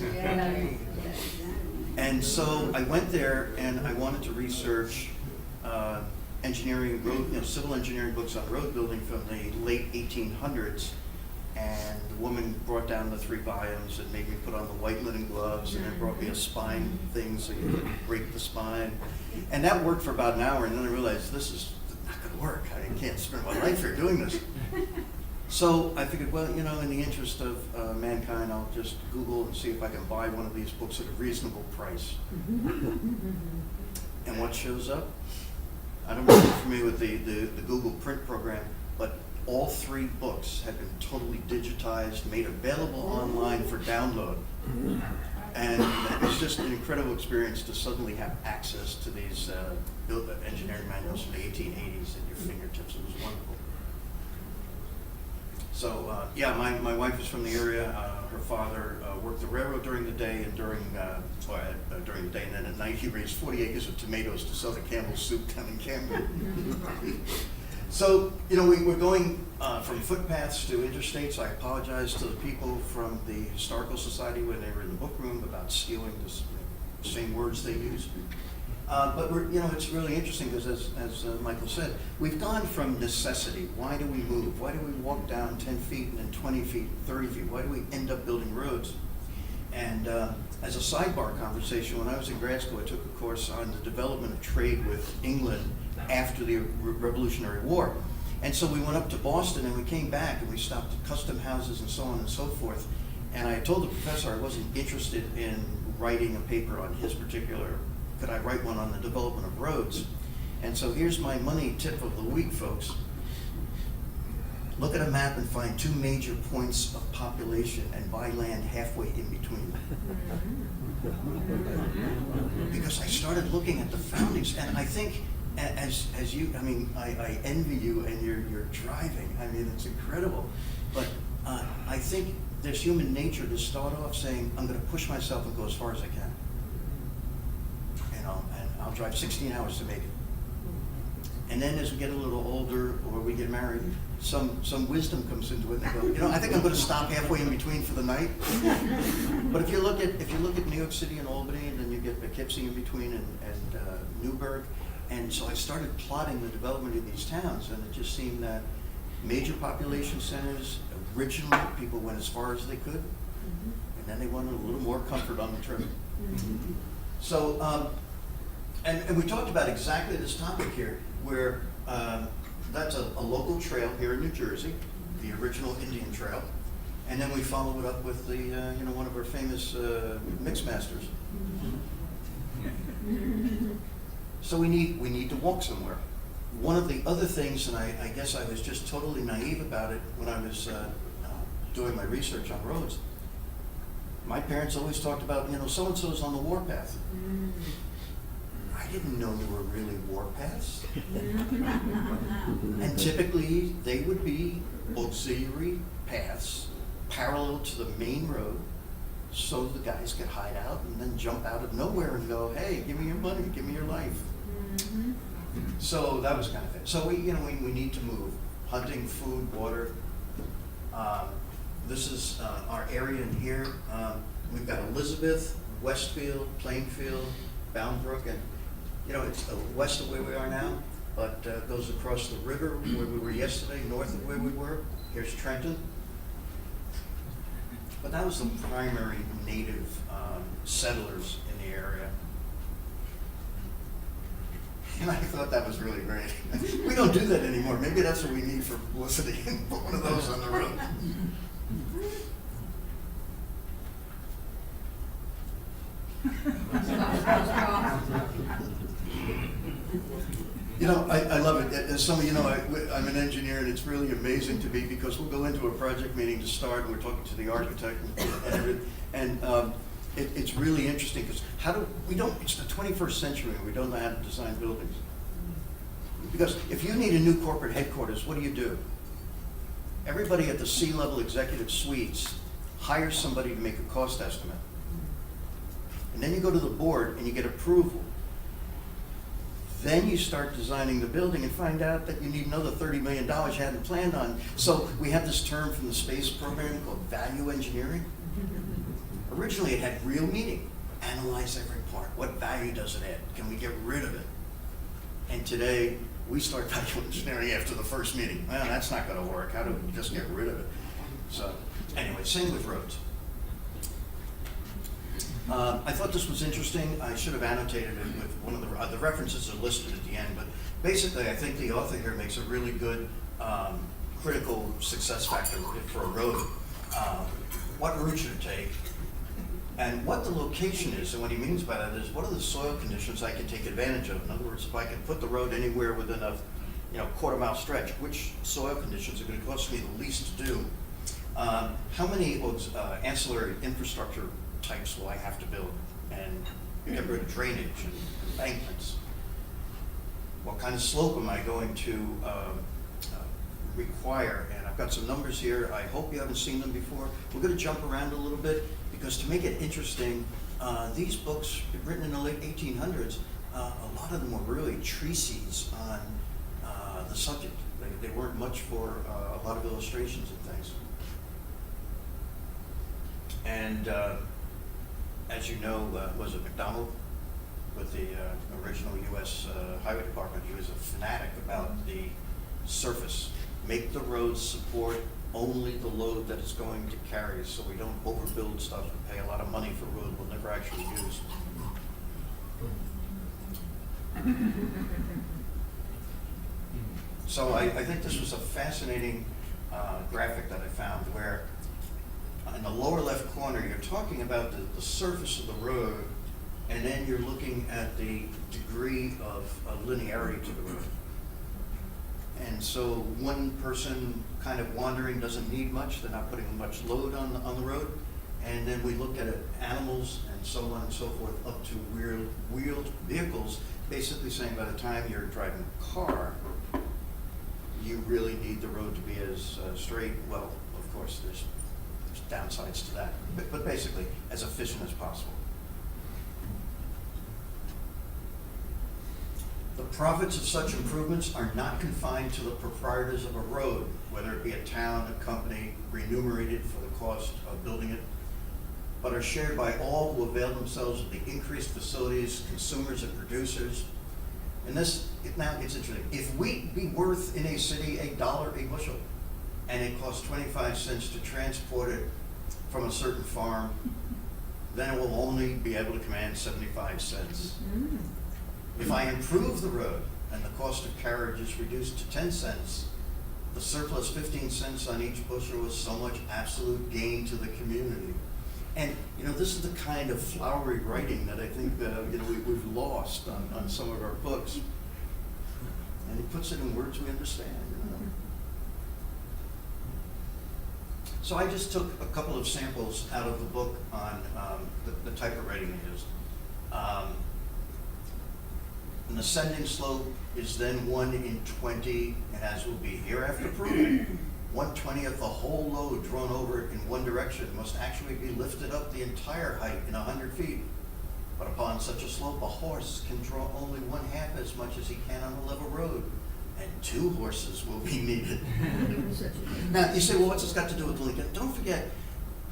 And so I went there and I wanted to research engineering, civil engineering books on road building from the late 1800s. And the woman brought down the 3 volumes and made me put on the white linen gloves, and then brought me a spine thing so you could break the spine. And that worked for about an hour, and then I realized this is not going to work. I can't spend my life here doing this. So I figured, well, you know, in the interest of mankind, I'll just Google and see if I can buy one of these books at a reasonable price. And what shows up? I don't know if you're familiar with the Google print program, but all 3 books have been totally digitized, made available online for download. And it was just an incredible experience to suddenly have access to these engineering manuals from the 1880s at your fingertips. It was wonderful. So yeah, my wife is from the area. Her father worked the railroad during the day, and during the day, and then at night he raised 40 acres of tomatoes to sell the Campbell's soup down in Camden. So, you know, we're going from footpaths to interstates. I apologize to the people from the Historical Society when they were in the book room about stealing the same words they used. But it's really interesting because, as Michael said, we've gone from necessity. Why do we move? Why do we walk down 10 feet and then 20 feet, 30 feet? Why do we end up building roads? And as a sidebar conversation, when I was in grad school, I took a course on the development of trade with England after the Revolutionary War. And so we went up to Boston and we came back and we stopped at custom houses and so on and so forth. And I told the professor I wasn't interested in writing a paper on his particular, could I write one on the development of roads? And so here's my money tip of the week, folks. Look at a map and find 2 major points of population and buy land halfway in between. Because I started looking at the foundings, and I think as you, I mean, I envy you and you're driving. I mean, it's incredible. But I think there's human nature to start off saying, I'm gonna push myself and go as far as I can. You know, and I'll drive 16 hours to make it. And then as we get a little older or we get married, some wisdom comes into it and they go, you know, I think I'm gonna stop halfway in between for the night. But if you look at New York City and Albany, and then you get Poughkeepsie in between and Newburgh, and so I started plotting the development of these towns, and it just seemed that major population centers, originally people went as far as they could, and then they wanted a little more comfort on the trip. So, and we talked about exactly this topic here, where that's a local trail here in New Jersey, the original Indian Trail, and then we follow it up with the you know, one of our famous mix masters. So we need to walk somewhere. One of the other things, and I guess I was just totally naive about it when I was doing my research on roads. My parents always talked about, you know, so-and-so's on the warpath. I didn't know there were really warpaths. And typically, they would be auxiliary paths parallel to the main road, so the guys could hide out and then jump out of nowhere and go, hey, give me your money, give me your life. So that was kind of it. So we need to move. Hunting, food, water. This is our area in here. We've got Elizabeth, Westfield, Plainfield, Boundbrook, and you know, it's west of where we are now, but goes across the river where we were yesterday, north of where we were. Here's Trenton. But that was the primary native settlers in the area. And I thought that was really great. We don't do that anymore. Maybe that's what we need for publicity. Put one of those on the road. You know, I love it. As some of you know, I'm an engineer, and it's really amazing to me because we'll go into a project meeting to start, and we're talking to the architect and everything, and it's really interesting because it's the 21st century, and we don't know how to design buildings. Because if you need a new corporate headquarters, what do? Everybody at the C-level executive suites hires somebody to make a cost estimate. And then you go to the board and you get approval. Then you start designing the building and find out that you need another $30 million you hadn't planned on. So we have this term from the space program called value engineering. Originally it had real meaning. Analyze every part. What value does it add? Can we get rid of it? And today we start value engineering after the first meeting. Well, that's not going to work. How do we just get rid of it? So anyway, same with roads. I thought this was interesting. I should have annotated it with one of the references are listed at the end, but basically I think the author here makes a really good critical success factor for a road. What route should it take, and what the location is, and what he means by that is what are the soil conditions I can take advantage of. In other words, if I can put the road anywhere within a quarter-mile stretch, which soil conditions are going to cost me the least to do? How many ancillary infrastructure types will I have to build, and get rid of drainage and embankments? What kind of slope am I going to require? And I've got some numbers here. I hope you haven't seen them before. We're going to jump around a little bit because to make it interesting, these books written in the late 1800s, a lot of them were really treatises on the subject. They weren't much for a lot of illustrations and things. And as you know, was it McDonald with the original U.S. Highway Department? He was a fanatic about the surface. Make the roads support only the load that it's going to carry, so we don't overbuild stuff and pay a lot of money for road we'll never actually use. So I think this was a fascinating graphic that I found where in the lower left corner, you're talking about the surface of the road, and then you're looking at the degree of linearity to the road. And so one person kind of wandering doesn't need much, they're not putting much load on the road. And then we look at animals and so on and so forth up to wheeled vehicles, basically saying by the time you're driving a car, you really need the road to be as straight. Well, of course, there's downsides to that, but basically as efficient as possible. The profits of such improvements are not confined to the proprietors of a road, whether it be a town, a company, remunerated for the cost of building it, but are shared by all who avail themselves of the increased facilities, consumers and producers. And now it's interesting. If wheat be worth in a city $1 a bushel, and it costs 25 cents to transport it from a certain farm, then it will only be able to command 75 cents. If I improve the road and the cost of carriage is reduced to 10 cents, the surplus 15 cents on each bushel is so much absolute gain to the community. And this is the kind of flowery writing that I think we've lost on some of our books. And he puts it in words we understand. So I just took a couple of samples out of the book on the type of writing he used. An ascending slope is then 1 in 20, and as will be hereafter proven, 1/20th the whole load drawn over it in one direction must actually be lifted up the entire height in 100 feet. But upon such a slope, a horse can draw only 1/2 as much as he can on a level road, and 2 horses will be needed. Now, you say, well, what's this got to do with Lincoln? Don't forget,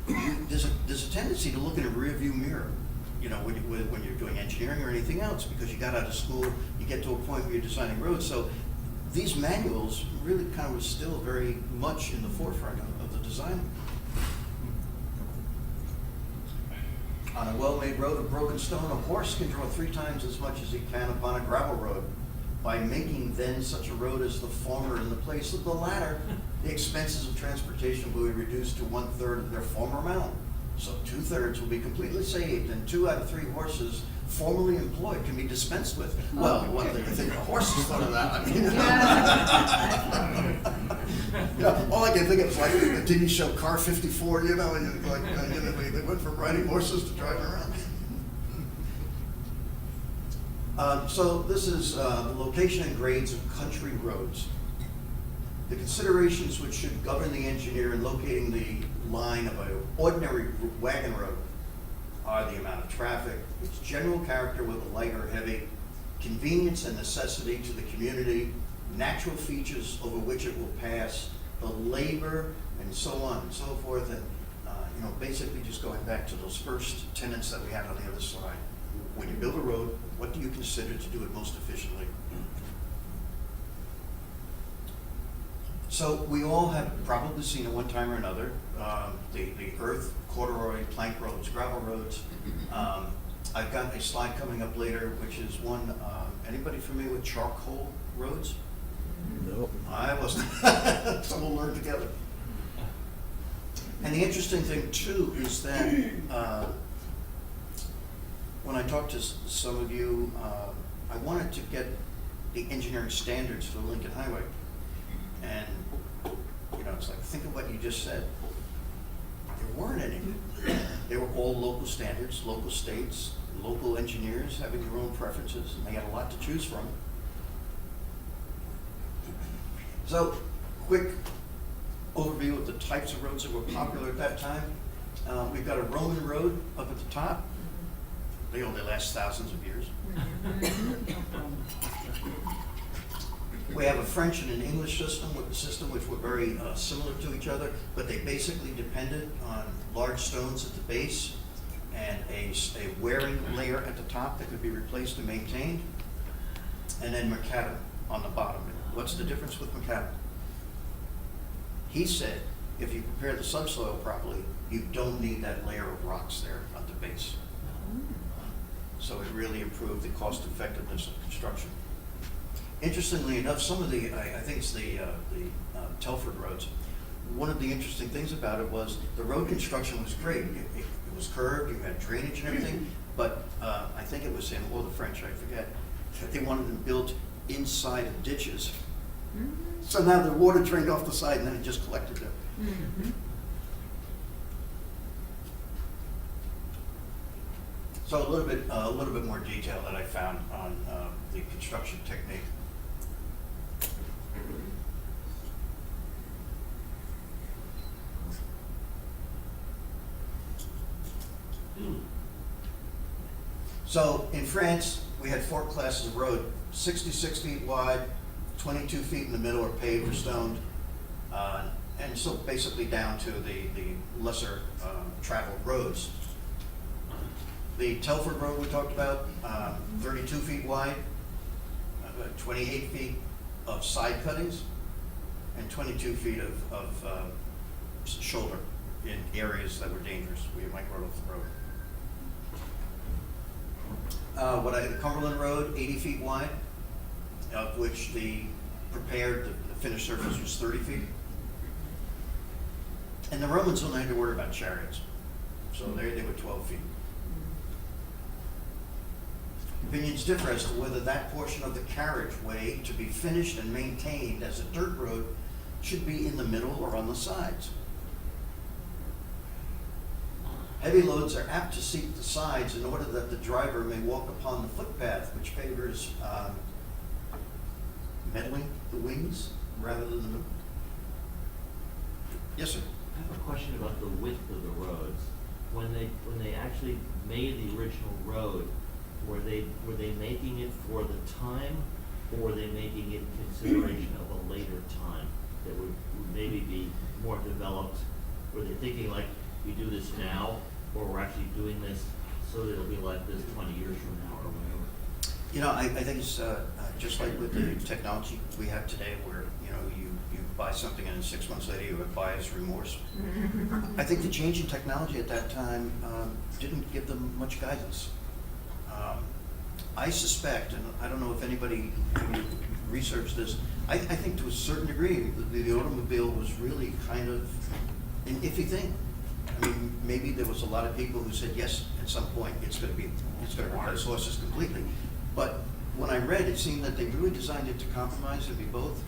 there's a tendency to look in a rearview mirror, when you're doing engineering or anything else, because you got out of school, you get to a point where you're designing roads. So these manuals really kind of was still very much in the forefront of the design. On a well-made road of broken stone, a horse can draw 3 times as much as he can upon a gravel road. By making then such a road as the former in the place of the latter, the expenses of transportation will be reduced to 1/3 of their former amount. So 2/3 will be completely saved, and 2 out of 3 horses formerly employed can be dispensed with. Well, what do you think the horses thought of that? I mean, all I can think of is like the TV show Car 54, and they went from riding horses to driving around. So this is the location and grades of country roads. The considerations which should govern the engineer in locating the line of an ordinary wagon road are the amount of traffic, its general character, whether light or heavy, convenience and necessity to the community, natural features over which it will pass, the labor, and so on and so forth. And basically just going back to those first tenets that we had on the other slide. When you build a road, what do you consider to do it most efficiently? So we all have probably seen at one time or another the earth, corduroy, plank roads, gravel roads. I've got a slide coming up later, which is one, anybody familiar with charcoal roads? No. I wasn't, so we'll learn together. And the interesting thing too is that when I talked to some of you, I wanted to get the engineering standards for the Lincoln Highway. And, it's like, think of what you just said. There weren't any. They were all local standards, local states, local engineers having their own preferences, and they had a lot to choose from. So, quick overview of the types of roads that were popular at that time. We've got a Roman road up at the top. They only last thousands of years. We have a French and an English system which were very similar to each other, but they basically depended on large stones at the base and a wearing layer at the top that could be replaced and maintained, and then macadam on the bottom. What's the difference with macadam? He said if you prepare the subsoil properly, you don't need that layer of rocks there at the base. So it really improved the cost effectiveness of construction. Interestingly enough, some of the, I think it's the Telford roads, one of the interesting things about it was the road construction was great. It was curved, you had drainage and everything, but I think it was him or the French, I forget, they wanted them built inside of ditches. So now the water drained off the side and then it just collected there. So a little bit more detail that I found on the construction technique. So in France, we had 4 classes of road, 66 feet wide, 22 feet in the middle are paved or stoned, and so basically down to the lesser traveled roads. The Telford Road we talked about, 32 feet wide, 28 feet of side cuttings, and 22 feet of shoulder in areas that were dangerous, where you might go off the road. The Cumberland Road, 80 feet wide, of which the finished surface was 30 feet. And the Romans only had to worry about chariots, so they were 12 feet. Opinions differ as to whether that portion of the carriageway to be finished and maintained as a dirt road should be in the middle or on the sides. Heavy loads are apt to seek the sides in order that the driver may walk upon the footpath, which favors meddling the wings rather than the middle. Yes, sir. I have a question about the width of the roads. When they actually made the original road, were they making it for the time, or were they making it in consideration of a later time that would maybe be more developed? Were they thinking like, we do this now, or we're actually doing this so that it'll be like this 20 years from now or whatever? You know, I think it's just like with the technology we have today, where you buy something and 6 months later you have buyer's remorse. I think the change in technology at that time didn't give them much guidance. I suspect, and I don't know if anybody researched this, I think to a certain degree the automobile was really kind of an iffy thing. I mean, maybe there was a lot of people who said, yes, at some point it's going to replace horses completely. But when I read, it seemed that they really designed it to compromise and be both.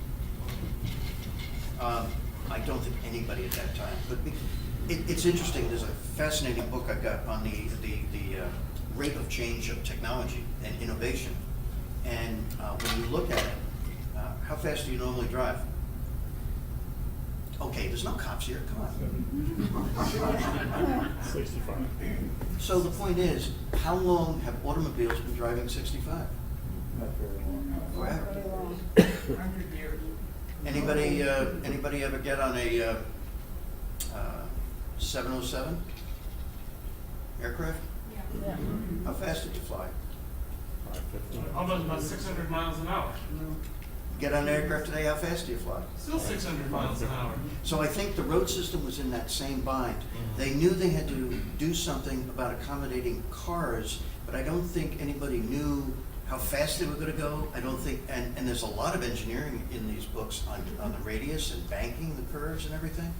I don't think anybody at that time, but it's interesting. There's a fascinating book I got on the rate of change of technology and innovation. And when you look at it, how fast do you normally drive? Okay, there's no cops here, come on. 65. So the point is, how long have automobiles been driving 65? Not very long. Forever. Anybody ever get on a 707 aircraft? Yeah. How fast did you fly? Almost about 600 miles an hour. Get on an aircraft today, how fast do you fly? Still 600 miles an hour. So I think the road system was in that same bind. They knew they had to do something about accommodating cars, but I don't think anybody knew how fast they were going to go. I don't think, and there's a lot of engineering in these books on the radius and banking the curves and everything.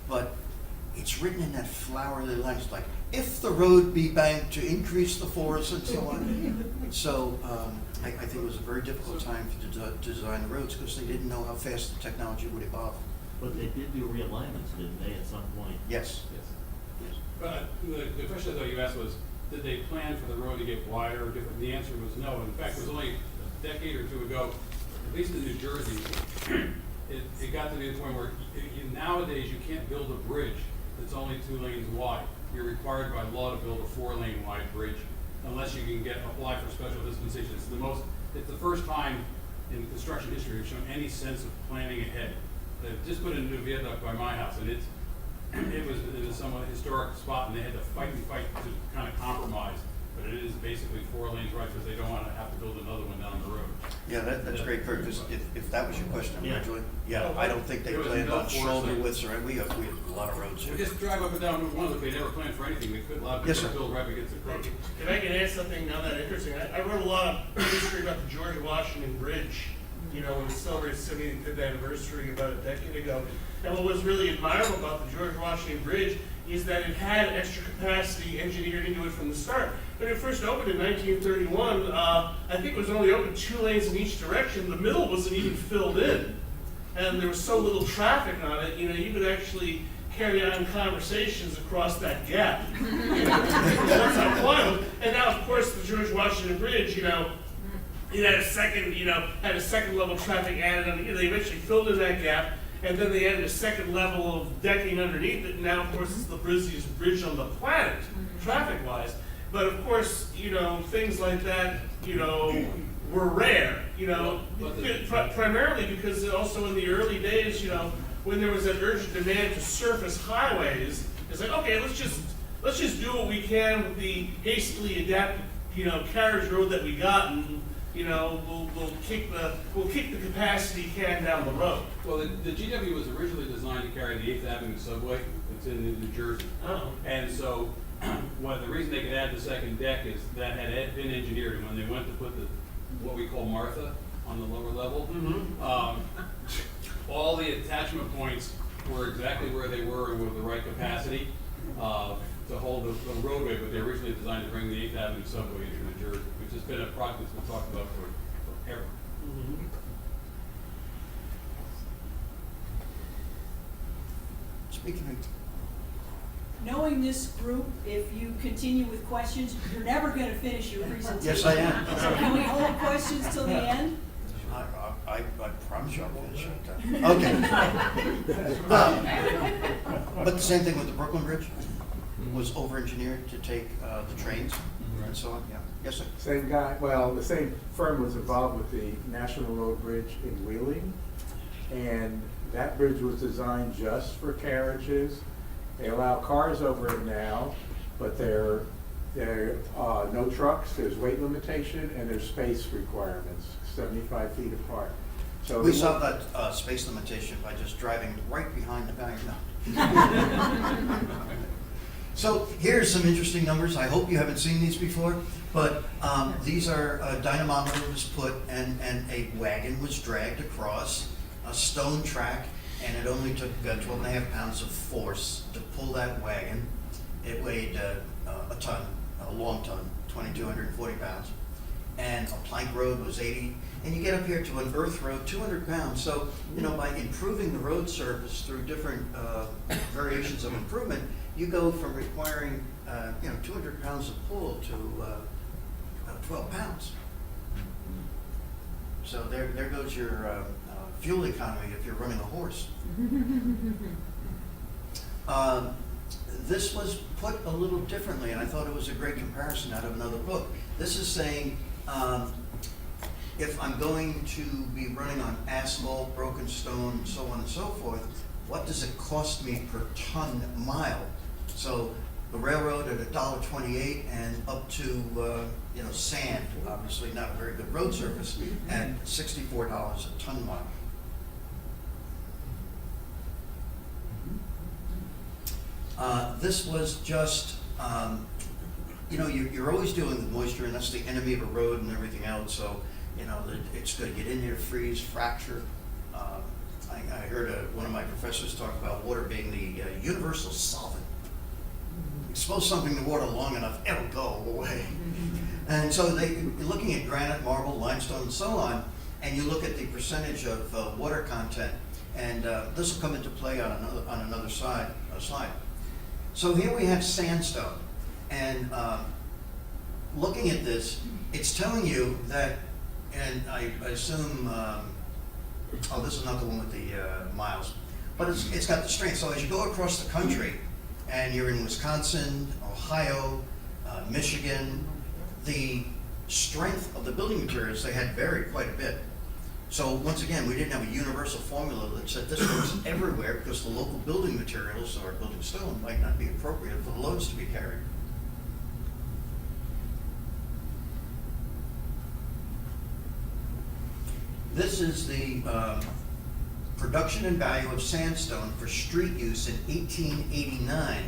But it's written in that flowery language, like, if the road be banked to increase the force and so on. So I think it was a very difficult time to design the roads because they didn't know how fast the technology would evolve. But they did do realignments, didn't they, at some point? Yes. Yes. But the question though you asked was, did they plan for the road to get wider or different? The answer was no. In fact, it was only a decade or two ago, at least in New Jersey, it got to be the point where nowadays you can't build a bridge that's only 2 lanes wide. You're required by law to build a 4-lane wide bridge unless you can apply for special dispensation. It's the first time in construction history we've shown any sense of planning ahead. They've just put in a new viaduct by my house, and it was in a somewhat historic spot, and they had to fight to kind of compromise. But it is basically 4 lanes right because they don't want to have to build another one down the road. Yeah, that's great, Kurt, because if that was your question originally, Well, I don't think they there was planned no on force shoulder lane. widths, or we have a lot of roads here. We just drive up and down Route 1, look, they never planned for anything. They could allow people Yes, to sir. build right against the road. If I can add something now that interesting, I wrote a lot of history about the George Washington Bridge, when we celebrated its 75th anniversary about a decade ago. And what was really admirable about the George Washington Bridge is that it had extra capacity engineered into it from the start. When it first opened in 1931, I think it was only open 2 lanes in each direction. The middle wasn't even filled in. And there was so little traffic on it, you could actually carry on conversations across that gap. That's how wild. And now, of course, the George Washington Bridge, it had a second level traffic added on. They eventually filled in that gap, and then they added a second level of decking underneath it. And now, of course, it's the busiest bridge on the planet, traffic-wise. But of course, you know, things like that, you know, were rare, you know, primarily because also in the early days, you know, when there was that urgent demand to surface highways, it's like, okay, let's just do what we can with the hastily adapted, you know, carriage road that we got, and you know, we'll kick the capacity can down the road. Well, the GW was originally designed to carry the 8th Avenue subway. It's in New Jersey. Oh. And so, the reason they could add the second deck is that had been engineered, and when they went to put what we call Martha on the lower level, all the attachment points were exactly where they were and with the right capacity to hold the roadway, but they originally designed to bring the 8th Avenue subway into New Jersey, which has been a project that's been talked about for forever. Speaking of, Knowing this group, if you continue with questions, you're never going to finish your presentation. Yes, I am. So can we hold questions till the end? I promise you I'll finish it. Okay. But the same thing with the Brooklyn Bridge was over-engineered to take the trains and so on. Yeah. Yes, sir. Same guy, well, the same firm was involved with the National Road Bridge in Wheeling, and that bridge was designed just for carriages. They allow cars over it now, but there are no trucks, there's weight limitation, and there's space requirements, 75 feet apart. So We solved that space limitation by just driving right behind the guy. No. So here's some interesting numbers. I hope you haven't seen these before, but these are a dynamometer was put and a wagon was dragged across a stone track, and it only took 12.5 pounds of force to pull that wagon. It weighed a ton, a long ton, 2,240 pounds. And a plank road was 80, and you get up here to an earth road, 200 pounds. So, you know, by improving the road surface through different variations of improvement, you go from requiring, 200 pounds of pull to 12 pounds. So there goes your fuel economy if you're running a horse. This was put a little differently, and I thought it was a great comparison out of another book. This is saying, if I'm going to be running on asphalt, broken stone, so on and so forth, what does it cost me per ton mile? So the railroad at $1.28 and up to sand, obviously not a very good road surface, at $64 a ton mile. This was just, you're always dealing with moisture, and that's the enemy of a road and everything else. So, it's going to get in there, freeze, fracture. I heard one of my professors talk about water being the universal solvent. Expose something to water long enough, it'll go away. And so you're looking at granite, marble, limestone, and so on, and you look at the percentage of water content, and this will come into play on another slide. So here we have sandstone, and looking at this, it's telling you that, and I assume, this is not the one with the miles, but it's got the strength. So as you go across the country, and you're in Wisconsin, Ohio, Michigan, the strength of the building materials they had varied quite a bit. So once again, we didn't have a universal formula that said this works everywhere, because the local building materials or building stone might not be appropriate for the loads to be carried. This is the production and value of sandstone for street use in 1889.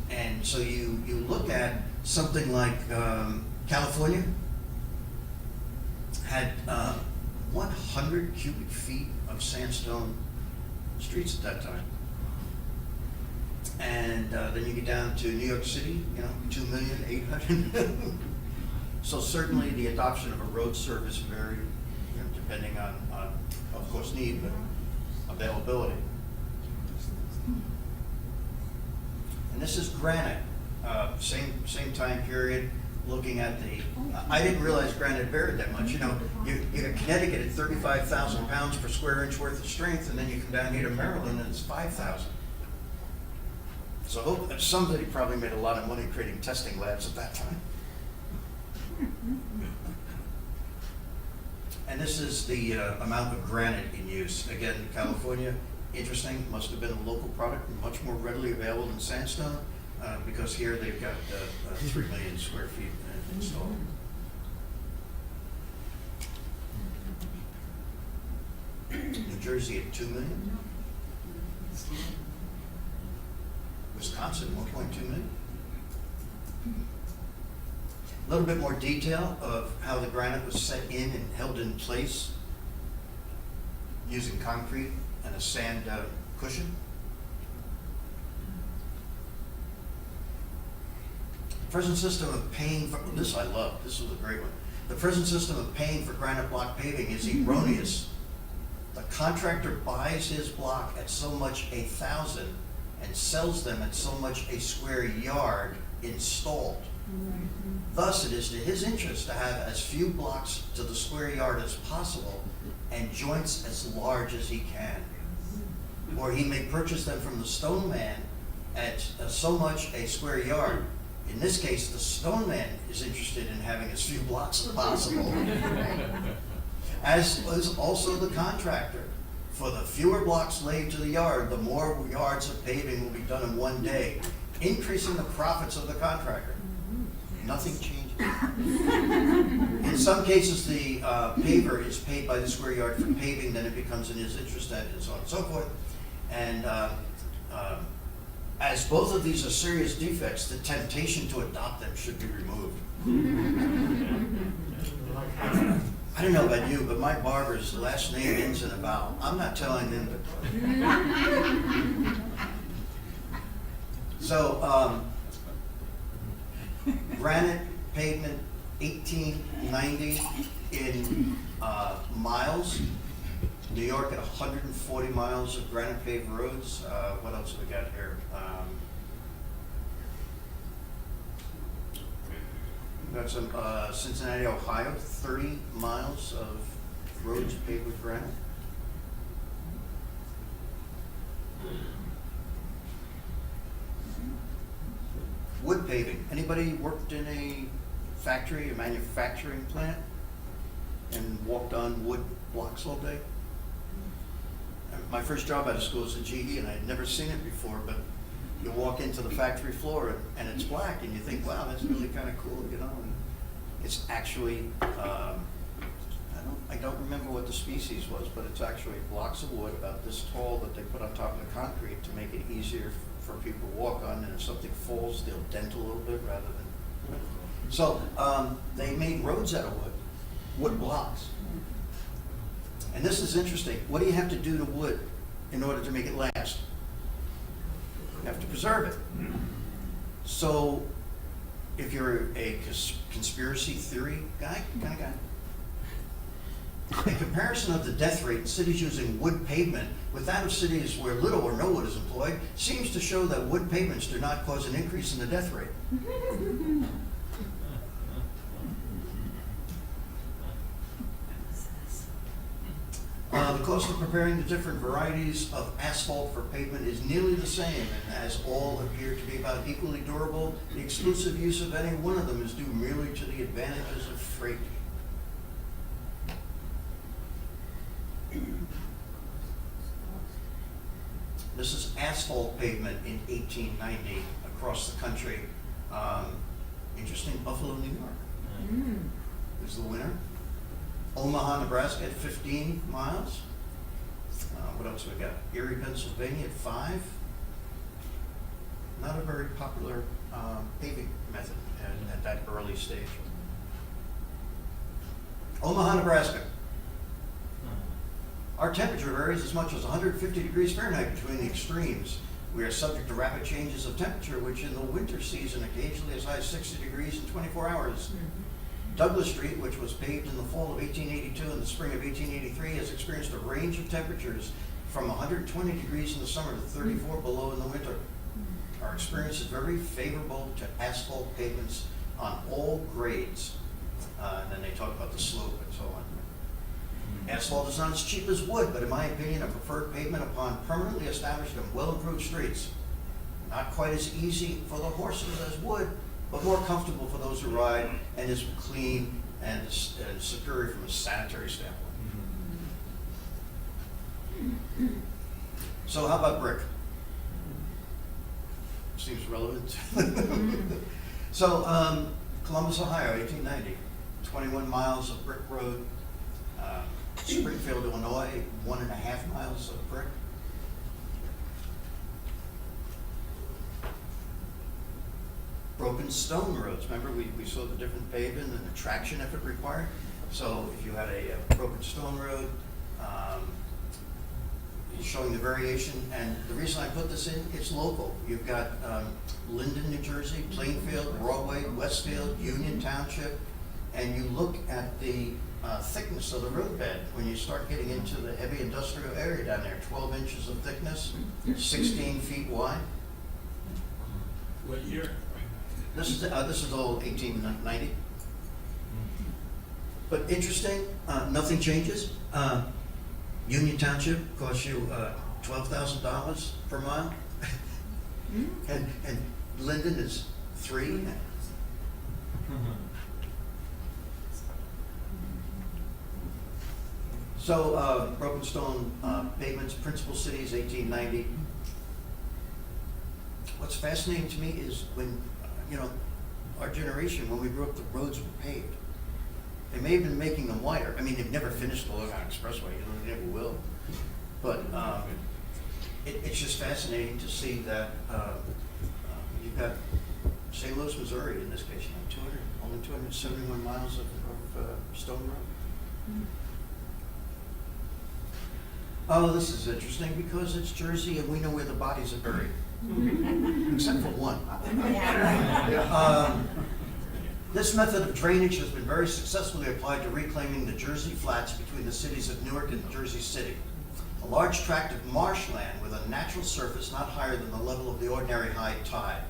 And so you look at something like California had 100 cubic feet of sandstone streets at that time. And then you get down to New York City, 2,800,000. So certainly the adoption of a road surface varied, depending on, of course, need, but availability. And this is granite, same time period. Looking at the, I didn't realize granite varied that much. You got Connecticut at 35,000 pounds per square inch worth of strength, and then you come down here to Maryland and it's 5,000. So somebody probably made a lot of money creating testing labs at that time. And this is the amount of granite in use. Again, California, interesting, must have been a local product, much more readily available than sandstone, because here they've got 3 million square feet installed. New Jersey at 2 million. Wisconsin, 1.2 million. A little bit more detail of how the granite was set in and held in place using concrete and a sand cushion. The present system of paying for, this I love, this was a great one. The present system of paying for granite block paving is erroneous. The contractor buys his block at so much 1,000 and sells them at so much a square yard installed. Thus, it is to his interest to have as few blocks to the square yard as possible and joints as large as he can. Or he may purchase them from the stone man at so much a square yard. In this case, the stone man is interested in having as few blocks as possible, as is also the contractor. For the fewer blocks laid to the yard, the more yards of paving will be done in one day, increasing the profits of the contractor. Nothing changes. In some cases, the paver is paid by the square yard for paving, then it becomes in his interest, and so on and so forth. And as both of these are serious defects, the temptation to adopt them should be removed. I don't know about you, but my barber's last name ends in a vowel. I'm not telling them to. So, granite pavement, 1890 in miles. New York at 140 miles of granite paved roads. What else have we got here? We've got some Cincinnati, Ohio, 30 miles of roads paved with granite. Wood paving. Anybody worked in a factory, a manufacturing plant, and walked on wood blocks all day? My first job out of school was at GE, and I had never seen it before, but you walk into the factory floor and it's black, and you think, wow, that's really kind of cool, you know. And it's actually, I don't remember what the species was, but it's actually blocks of wood about this tall that they put on top of the concrete to make it easier for people to walk on, and if something falls, they'll dent a little bit rather than. So they made roads out of wood blocks. And this is interesting. What do you have to do to wood in order to make it last? You have to preserve it. So if you're a conspiracy theory guy, kind of guy, a comparison of the death rate in cities using wood pavement with that of cities where little or no wood is employed seems to show that wood pavements do not cause an increase in the death rate. The cost of preparing the different varieties of asphalt for pavement is nearly the same, and as all appear to be about equally durable, the exclusive use of any one of them is due merely to the advantages of freight. This is asphalt pavement in 1890 across the country. Interesting, Buffalo, New York is the winner. Omaha, Nebraska at 15 miles. What else we got? Erie, Pennsylvania at 5. Not a very popular paving method at that early stage. Omaha, Nebraska. Our temperature varies as much as 150 degrees Fahrenheit between the extremes. We are subject to rapid changes of temperature, which in the winter season occasionally as high as 60 degrees in 24 hours. Douglas Street, which was paved in the fall of 1882 and the spring of 1883, has experienced a range of temperatures from 120 degrees in the summer to 34 below in the winter. Our experience is very favorable to asphalt pavements on all grades. And then they talk about the slope and so on. Asphalt is not as cheap as wood, but in my opinion, a preferred pavement upon permanently established and well-improved streets. Not quite as easy for the horses as wood, but more comfortable for those who ride, and is clean and superior from a sanitary standpoint. So how about brick? Seems relevant. So Columbus, Ohio, 1890, 21 miles of brick road. Springfield, Illinois, 1.5 miles of brick. Broken stone roads. Remember, we saw the different pavement and the traction effort required. So if you had a broken stone road, showing the variation. And the reason I put this in, it's local. You've got Linden, New Jersey, Plainfield, Broadway, Westfield, Union Township, and you look at the thickness of the roadbed when you start getting into the heavy industrial area down there. 12 inches of thickness, 16 feet wide. What year? This is all 1890. But interesting, nothing changes. Union Township costs you $12,000 per mile, and Linden is $3,000. So broken stone pavements, principal cities, 1890. What's fascinating to me is when, our generation, when we grew up, the roads were paved. They may have been making them wider. I mean, they've never finished the Long Island Expressway, they never will. But it's just fascinating to see that you've got St. Louis, Missouri, in this case, only 271 miles of stone road. Oh, this is interesting because it's Jersey and we know where the bodies are buried. Except for one. This method of drainage has been very successfully applied to reclaiming the Jersey flats between the cities of Newark and Jersey City. A large tract of marshland with a natural surface not higher than the level of the ordinary high tide.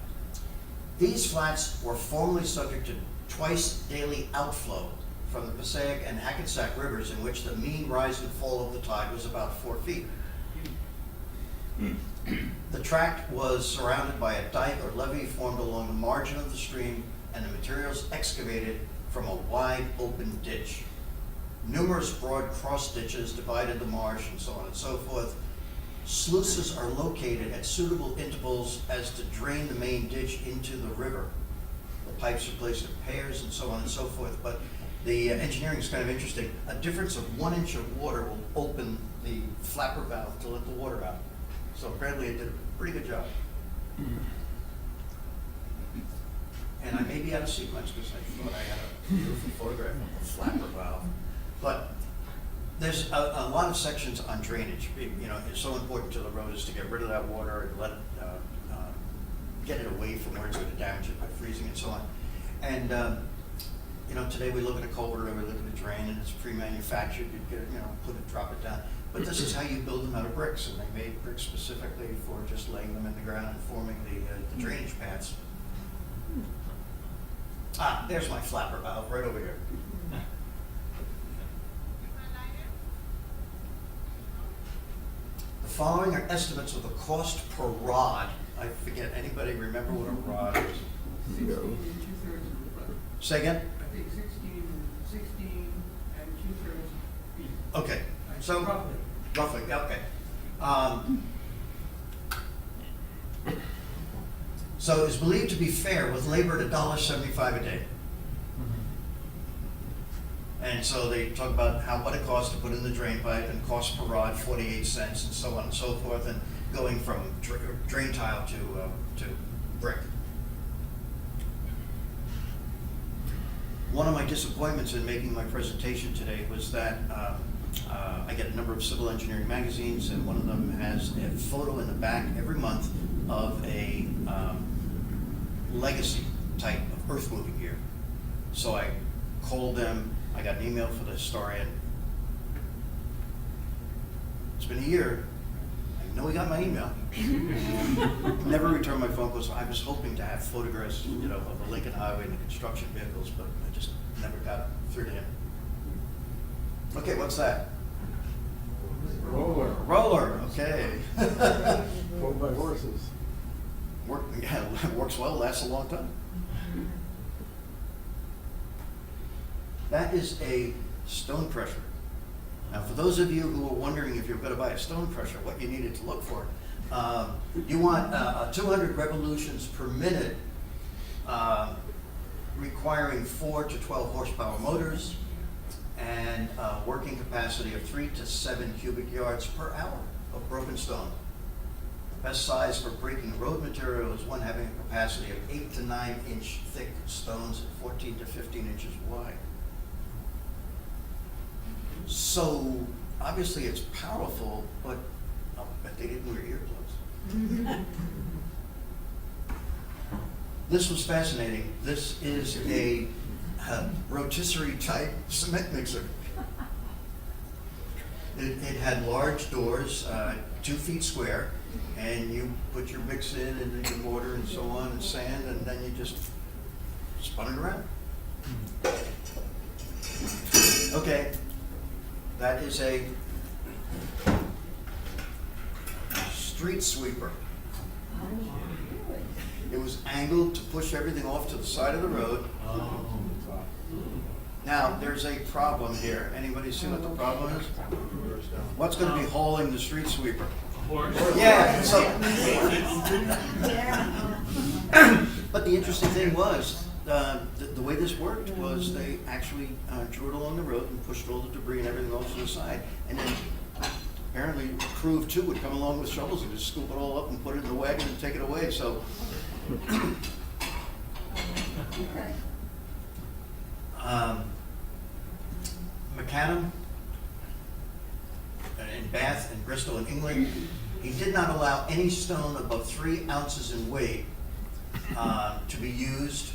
These flats were formerly subject to twice daily outflow from the Passaic and Hackensack rivers, in which the mean rise and fall of the tide was about 4 feet. The tract was surrounded by a dike or levee formed along the margin of the stream, and the materials excavated from a wide open ditch. Numerous broad cross ditches divided the marsh, and so on and so forth. Sluices are located at suitable intervals as to drain the main ditch into the river. The pipes are placed in pairs, and so on and so forth. But the engineering is kind of interesting. A difference of 1 inch of water will open the flapper valve to let the water out. So apparently it did a pretty good job. And I may be out of sequence because I thought I had a beautiful photograph of the flapper valve. But there's a lot of sections on drainage. It's so important to the road is to get rid of that water and let it, get it away from where it's going to damage it by freezing and so on. And today we look at a culvert or we look at a drain and it's pre-manufactured. You get it, drop it down. But this is how you build them out of bricks, and they made bricks specifically for just laying them in the ground and forming the drainage paths. There's my flapper valve right over here. The following are estimates of the cost per rod. I forget, anybody remember what a rod is? 16 and 2/3 of the foot. Say again? I think 16 and 2/3 feet. Okay, so roughly, okay. So it's believed to be fair with labor at $1.75 a day. And so they talk about what it costs to put in the drain pipe and cost per rod, 48 cents, and so on and so forth, and going from drain tile to brick. One of my disappointments in making my presentation today was that I get a number of civil engineering magazines, and one of them has a photo in the back every month of a legacy type of earth moving gear. So I called them, I got an email for the historian. It's been a year. I know he got my email. Never returned my phone calls. I was hoping to have photographs, of the Lincoln Highway and the construction vehicles, but I just never got through to him. Okay, what's that? Roller. Roller, okay. Pulled by horses. Works well, lasts a long time. That is a stone crusher. Now, for those of you who are wondering if you're going to buy a stone crusher, what you needed to look for, you want 200 revolutions per minute, requiring 4 to 12 horsepower motors, and working capacity of 3 to 7 cubic yards per hour of broken stone. The best size for breaking road material is one having a capacity of 8 to 9 inch thick stones and 14 to 15 inches wide. So obviously it's powerful, but I'll bet they didn't wear earplugs. This was fascinating. This is a rotisserie type cement mixer. It had large doors, 2 feet square, and you put your mix in and your mortar and so on and sand, and then you just spun it around. Okay, that is a street sweeper. It was angled to push everything off to the side of the road. Now, there's a problem here. Anybody see what the problem is? What's going to be hauling the street sweeper? Yeah. So, but the interesting thing was, the way this worked was they actually drew it along the road and pushed all the debris and everything else to the side, and then apparently crew of 2 would come along with shovels and just scoop it all up and put it in the wagon and take it away. So. Macadam in Bath and Bristol in England, he did not allow any stone above 3 ounces in weight to be used,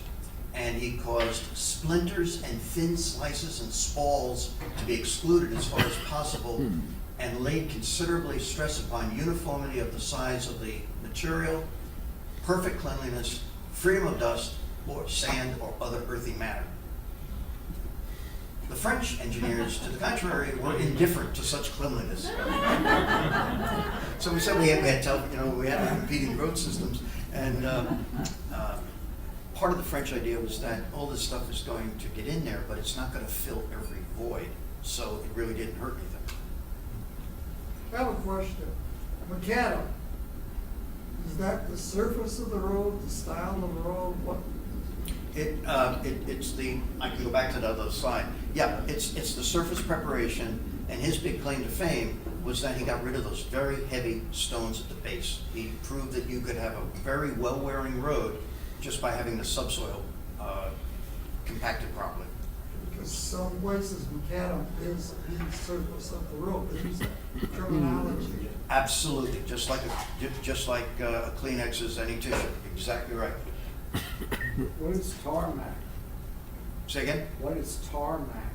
and he caused splinters and thin slices and spalls to be excluded as far as possible, and laid considerably stress upon uniformity of the size of the material, perfect cleanliness, freedom of dust or sand or other earthy matter. The French engineers, to the contrary, were indifferent to such cleanliness. So we said we had competing road systems, and part of the French idea was that all this stuff is going to get in there, but it's not going to fill every void. So it really didn't hurt anything. I have a question. Macadam, is that the surface of the road, the style of the road? What? It's the, I can go back to the other slide. Yeah, it's the surface preparation, and his big claim to fame was that he got rid of those very heavy stones at the base. He proved that you could have a very well-wearing road just by having the subsoil compacted properly. Because some places Macadam is the surface of the road. They use that terminology. Absolutely, just like a Kleenex is any tissue. Exactly right. What is tarmac? Say again? What is tarmac?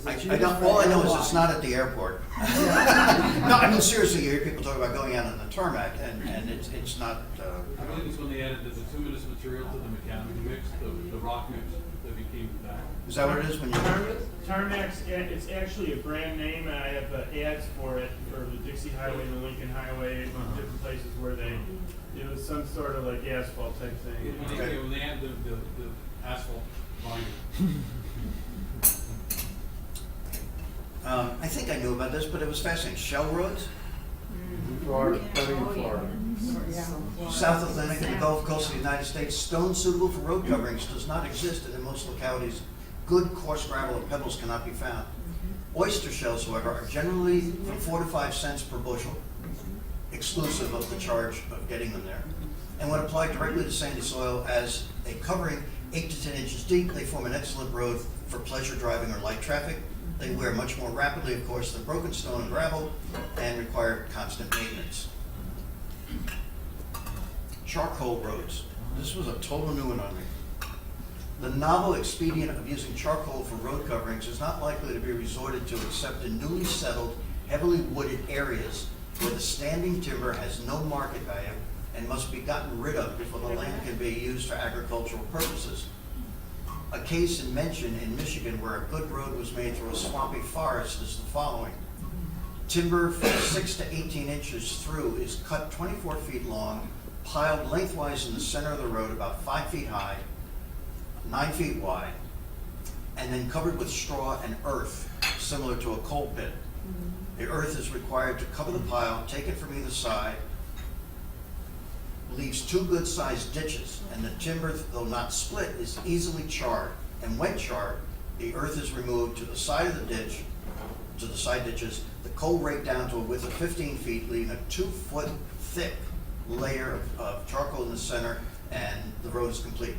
All I know is it's not at the airport. No, I mean seriously, you hear people talk about going out on the tarmac, and it's not. I believe it's when they added the bituminous material to the mechanical mix, the rock mix that became that. Is that what it is when you? Tarmac's, it's actually a brand name, and I have ads for it for the Dixie Highway and the Lincoln Highway, different places where it was some sort of like asphalt type thing. When they add the asphalt volume. I think I knew about this, but it was fascinating. Shell roads? Florida, Florida. South Atlantic and the Gulf Coast of the United States, stone suitable for road coverings does not exist, and in most localities, good coarse gravel or pebbles cannot be found. Oyster shells, however, are generally from 4 to 5 cents per bushel, exclusive of the charge of getting them there. And when applied directly to sandy soil as a covering 8 to 10 inches deep, they form an excellent road for pleasure driving or light traffic. They wear much more rapidly, of course, than broken stone and gravel, and require constant maintenance. Charcoal roads. This was a total new one on me. The novel expedient of using charcoal for road coverings is not likely to be resorted to except in newly settled, heavily wooded areas where the standing timber has no market value and must be gotten rid of before the land can be used for agricultural purposes. A case in mention in Michigan where a good road was made through a swampy forest is the following. Timber from 6 to 18 inches through is cut 24 feet long, piled lengthwise in the center of the road about 5 feet high, 9 feet wide, and then covered with straw and earth, similar to a coal pit. The earth is required to cover the pile, take it from either side, leaves 2 good-sized ditches, and the timber, though not split, is easily charred. And when charred, the earth is removed to the side of the ditch, to the side ditches, the coal rake down to a width of 15 feet, leaving a 2-foot thick layer of charcoal in the center, and the road is complete.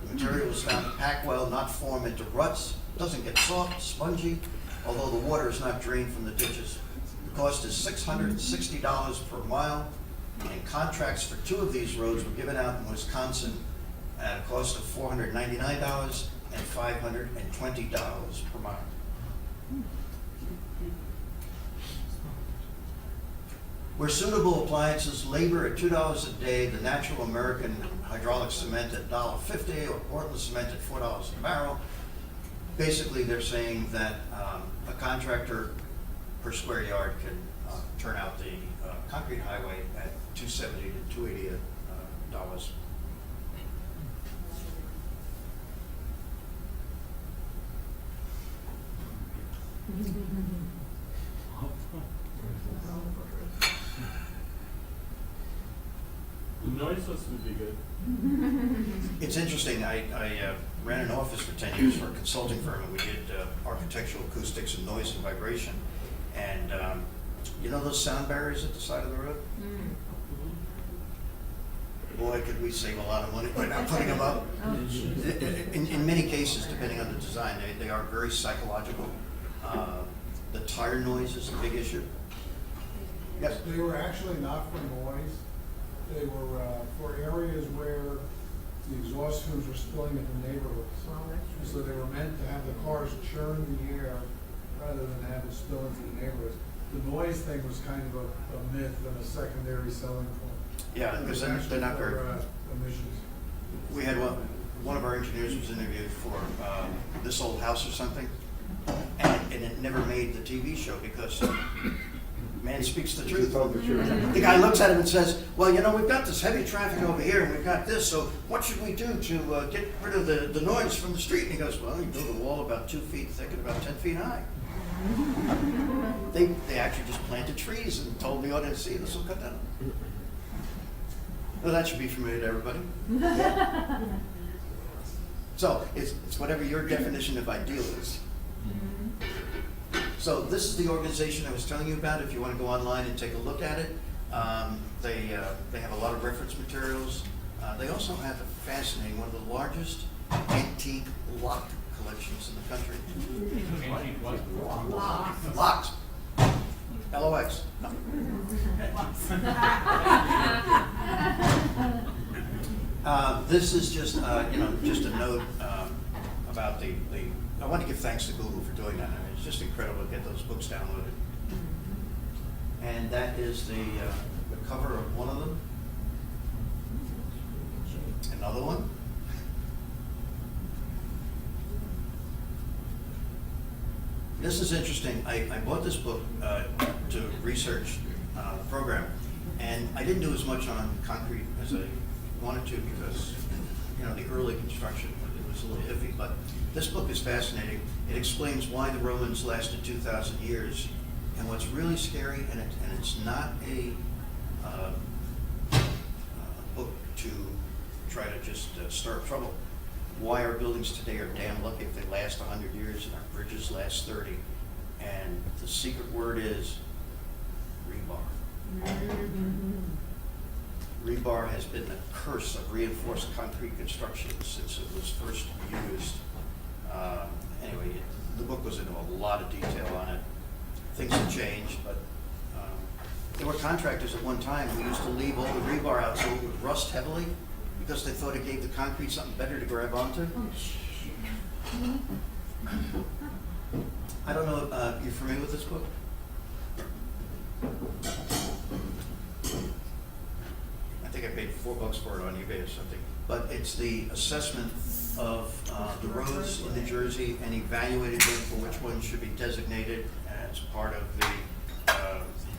The material is found to pack well, not form into ruts, doesn't get soft, spongy, although the water is not drained from the ditches. The cost is $660 per mile, and contracts for 2 of these roads were given out in Wisconsin at a cost of $499 and $520 per mile. Where suitable appliances labor at $2 a day, the natural American hydraulic cement at $1.50 or Portland cement at $4 a barrel. Basically, they're saying that a contractor per square yard can turn out the concrete highway at $270 to $280 dollars. The noise list would be good. It's interesting, I ran an office for 10 years for a consulting firm, and we did architectural acoustics and noise and vibration. And you know those sound barriers at the side of the road? Boy, could we save a lot of money by not putting them up. In many cases, depending on the design, they are very psychological. The tire noise is a big issue. Yes? They were actually not for noise. They were for areas where the exhaust fumes were spilling into neighborhoods. So they were meant to have the cars churn the air rather than have it spill into the neighborhoods. The noise thing was kind of a myth and a secondary selling point. Yeah, because they're not very. Emissions. We had one of our engineers was interviewed for This Old House or something, and it never made the TV show because man speaks the truth. The guy looks at him and says, well, you know, we've got this heavy traffic over here and we've got this, so what should we do to get rid of the noise from the street? And he goes, well, you build a wall about 2 feet thick and about 10 feet high. They actually just planted trees and told the audience, see, this will cut down. Well, that should be familiar to everybody. So it's whatever your definition of ideal is. So this is the organization I was telling you about. If you want to go online and take a look at it, they have a lot of reference materials. They also have a fascinating, one of the largest antique lock collections in the country. Antique what? Locks. LOX. No. This is just just a note about the. I want to give thanks to Google for doing that. I mean, it's just incredible to get those books downloaded. And that is the cover of one of them. Another one. This is interesting. I bought this book to research the program, and I didn't do as much on concrete as I wanted to because, you know, the early construction, it was a little iffy, but this book is fascinating. It explains why the Romans lasted 2,000 years, and what's really scary, and it's not a book to try to just stir up trouble. Why our buildings today are damn lucky if they last 100 years and our bridges last 30. And the secret word is rebar. Rebar has been the curse of reinforced concrete construction since it was first used. Anyway, the book goes into a lot of detail on it. Things have changed, but there were contractors at one time who used to leave all the rebar out so it would rust heavily because they thought it gave the concrete something better to grab onto. I don't know if you're familiar with this book? I think I paid $4 for it on eBay or something. But it's the assessment of the roads in New Jersey and evaluated them for which ones should be designated as part of the,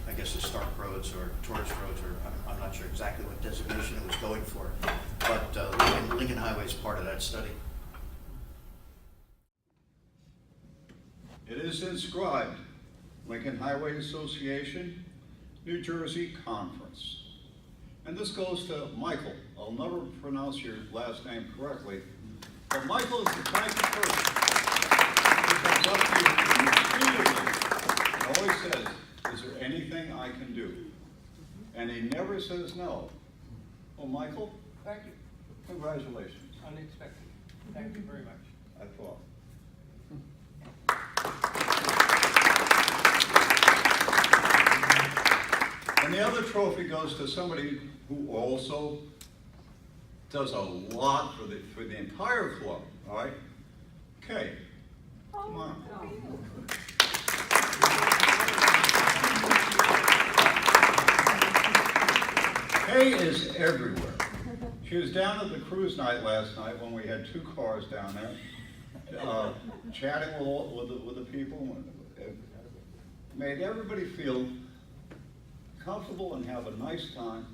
I guess, historic roads or tourist roads, or I'm not sure exactly what designation it was going for. But Lincoln Highway is part of that study. It is inscribed, Lincoln Highway Association, New Jersey Conference. And this goes to Michael. I'll never pronounce your last name correctly, but Michael is the type of person who comes up to you repeatedly and always says, is there anything I can do? And he never says no. Well, Michael, Thank you. congratulations. Unexpected. Thank you very much. I thought. And the other trophy goes to somebody who also does a lot for the entire club, all right? Kay, come on. Kay is everywhere. She was down at the cruise night last night when we had 2 cars down there, chatting with the people. It made everybody feel comfortable and have a nice time.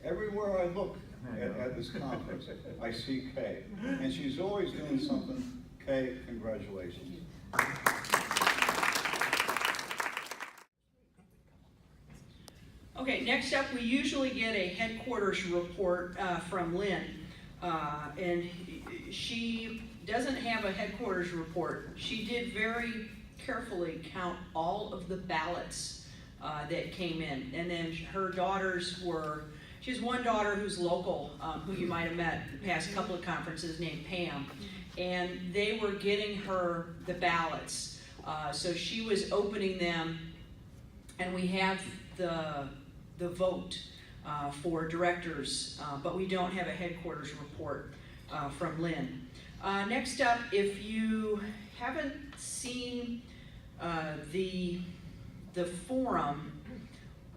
Everywhere I look at this conference, I see Kay. And she's always doing something. Kay, congratulations. Okay, next up, we usually get a headquarters report from Lynn. And she doesn't have a headquarters report. She did very carefully count all of the ballots that came in. And then her daughters were, she has one daughter who's local, who you might have met the past couple of conferences, named Pam. And they were getting her the ballots. So she was opening them, and we have the vote for directors, but we don't have a headquarters report from Lynn. Next up, if you haven't seen the forum,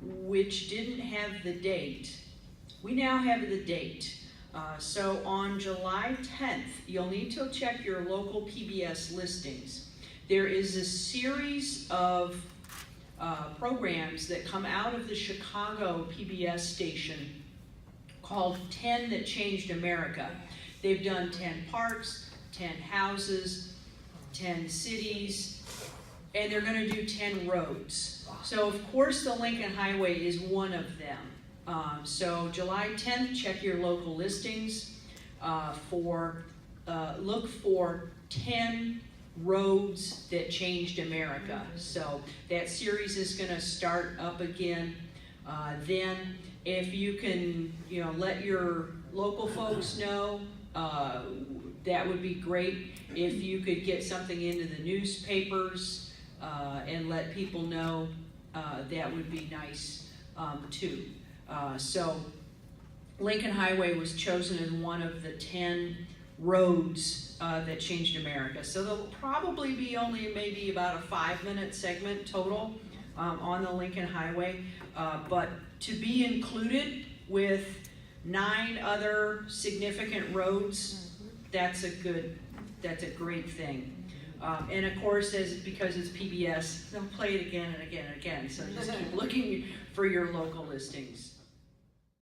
which didn't have the date, we now have the date. So on July 10th, you'll need to check your local PBS listings. There is a series of programs that come out of the Chicago PBS station called 10 That Changed America. They've done 10 parks, 10 houses, 10 cities, and they're going to do 10 roads. So of course the Lincoln Highway is one of them. So July 10th, check your local listings look for 10 roads that changed America. So that series is going to start up again. Then if you can, let your local folks know, that would be great. If you could get something into the newspapers and let people know, that would be nice too. So Lincoln Highway was chosen as one of the 10 roads that changed America. So there'll probably be only maybe about a 5-minute segment total on the Lincoln Highway, but to be included with 9 other significant roads, that's a great thing. And of course, because it's PBS, they'll play it again and again and again. So just keep looking for your local listings.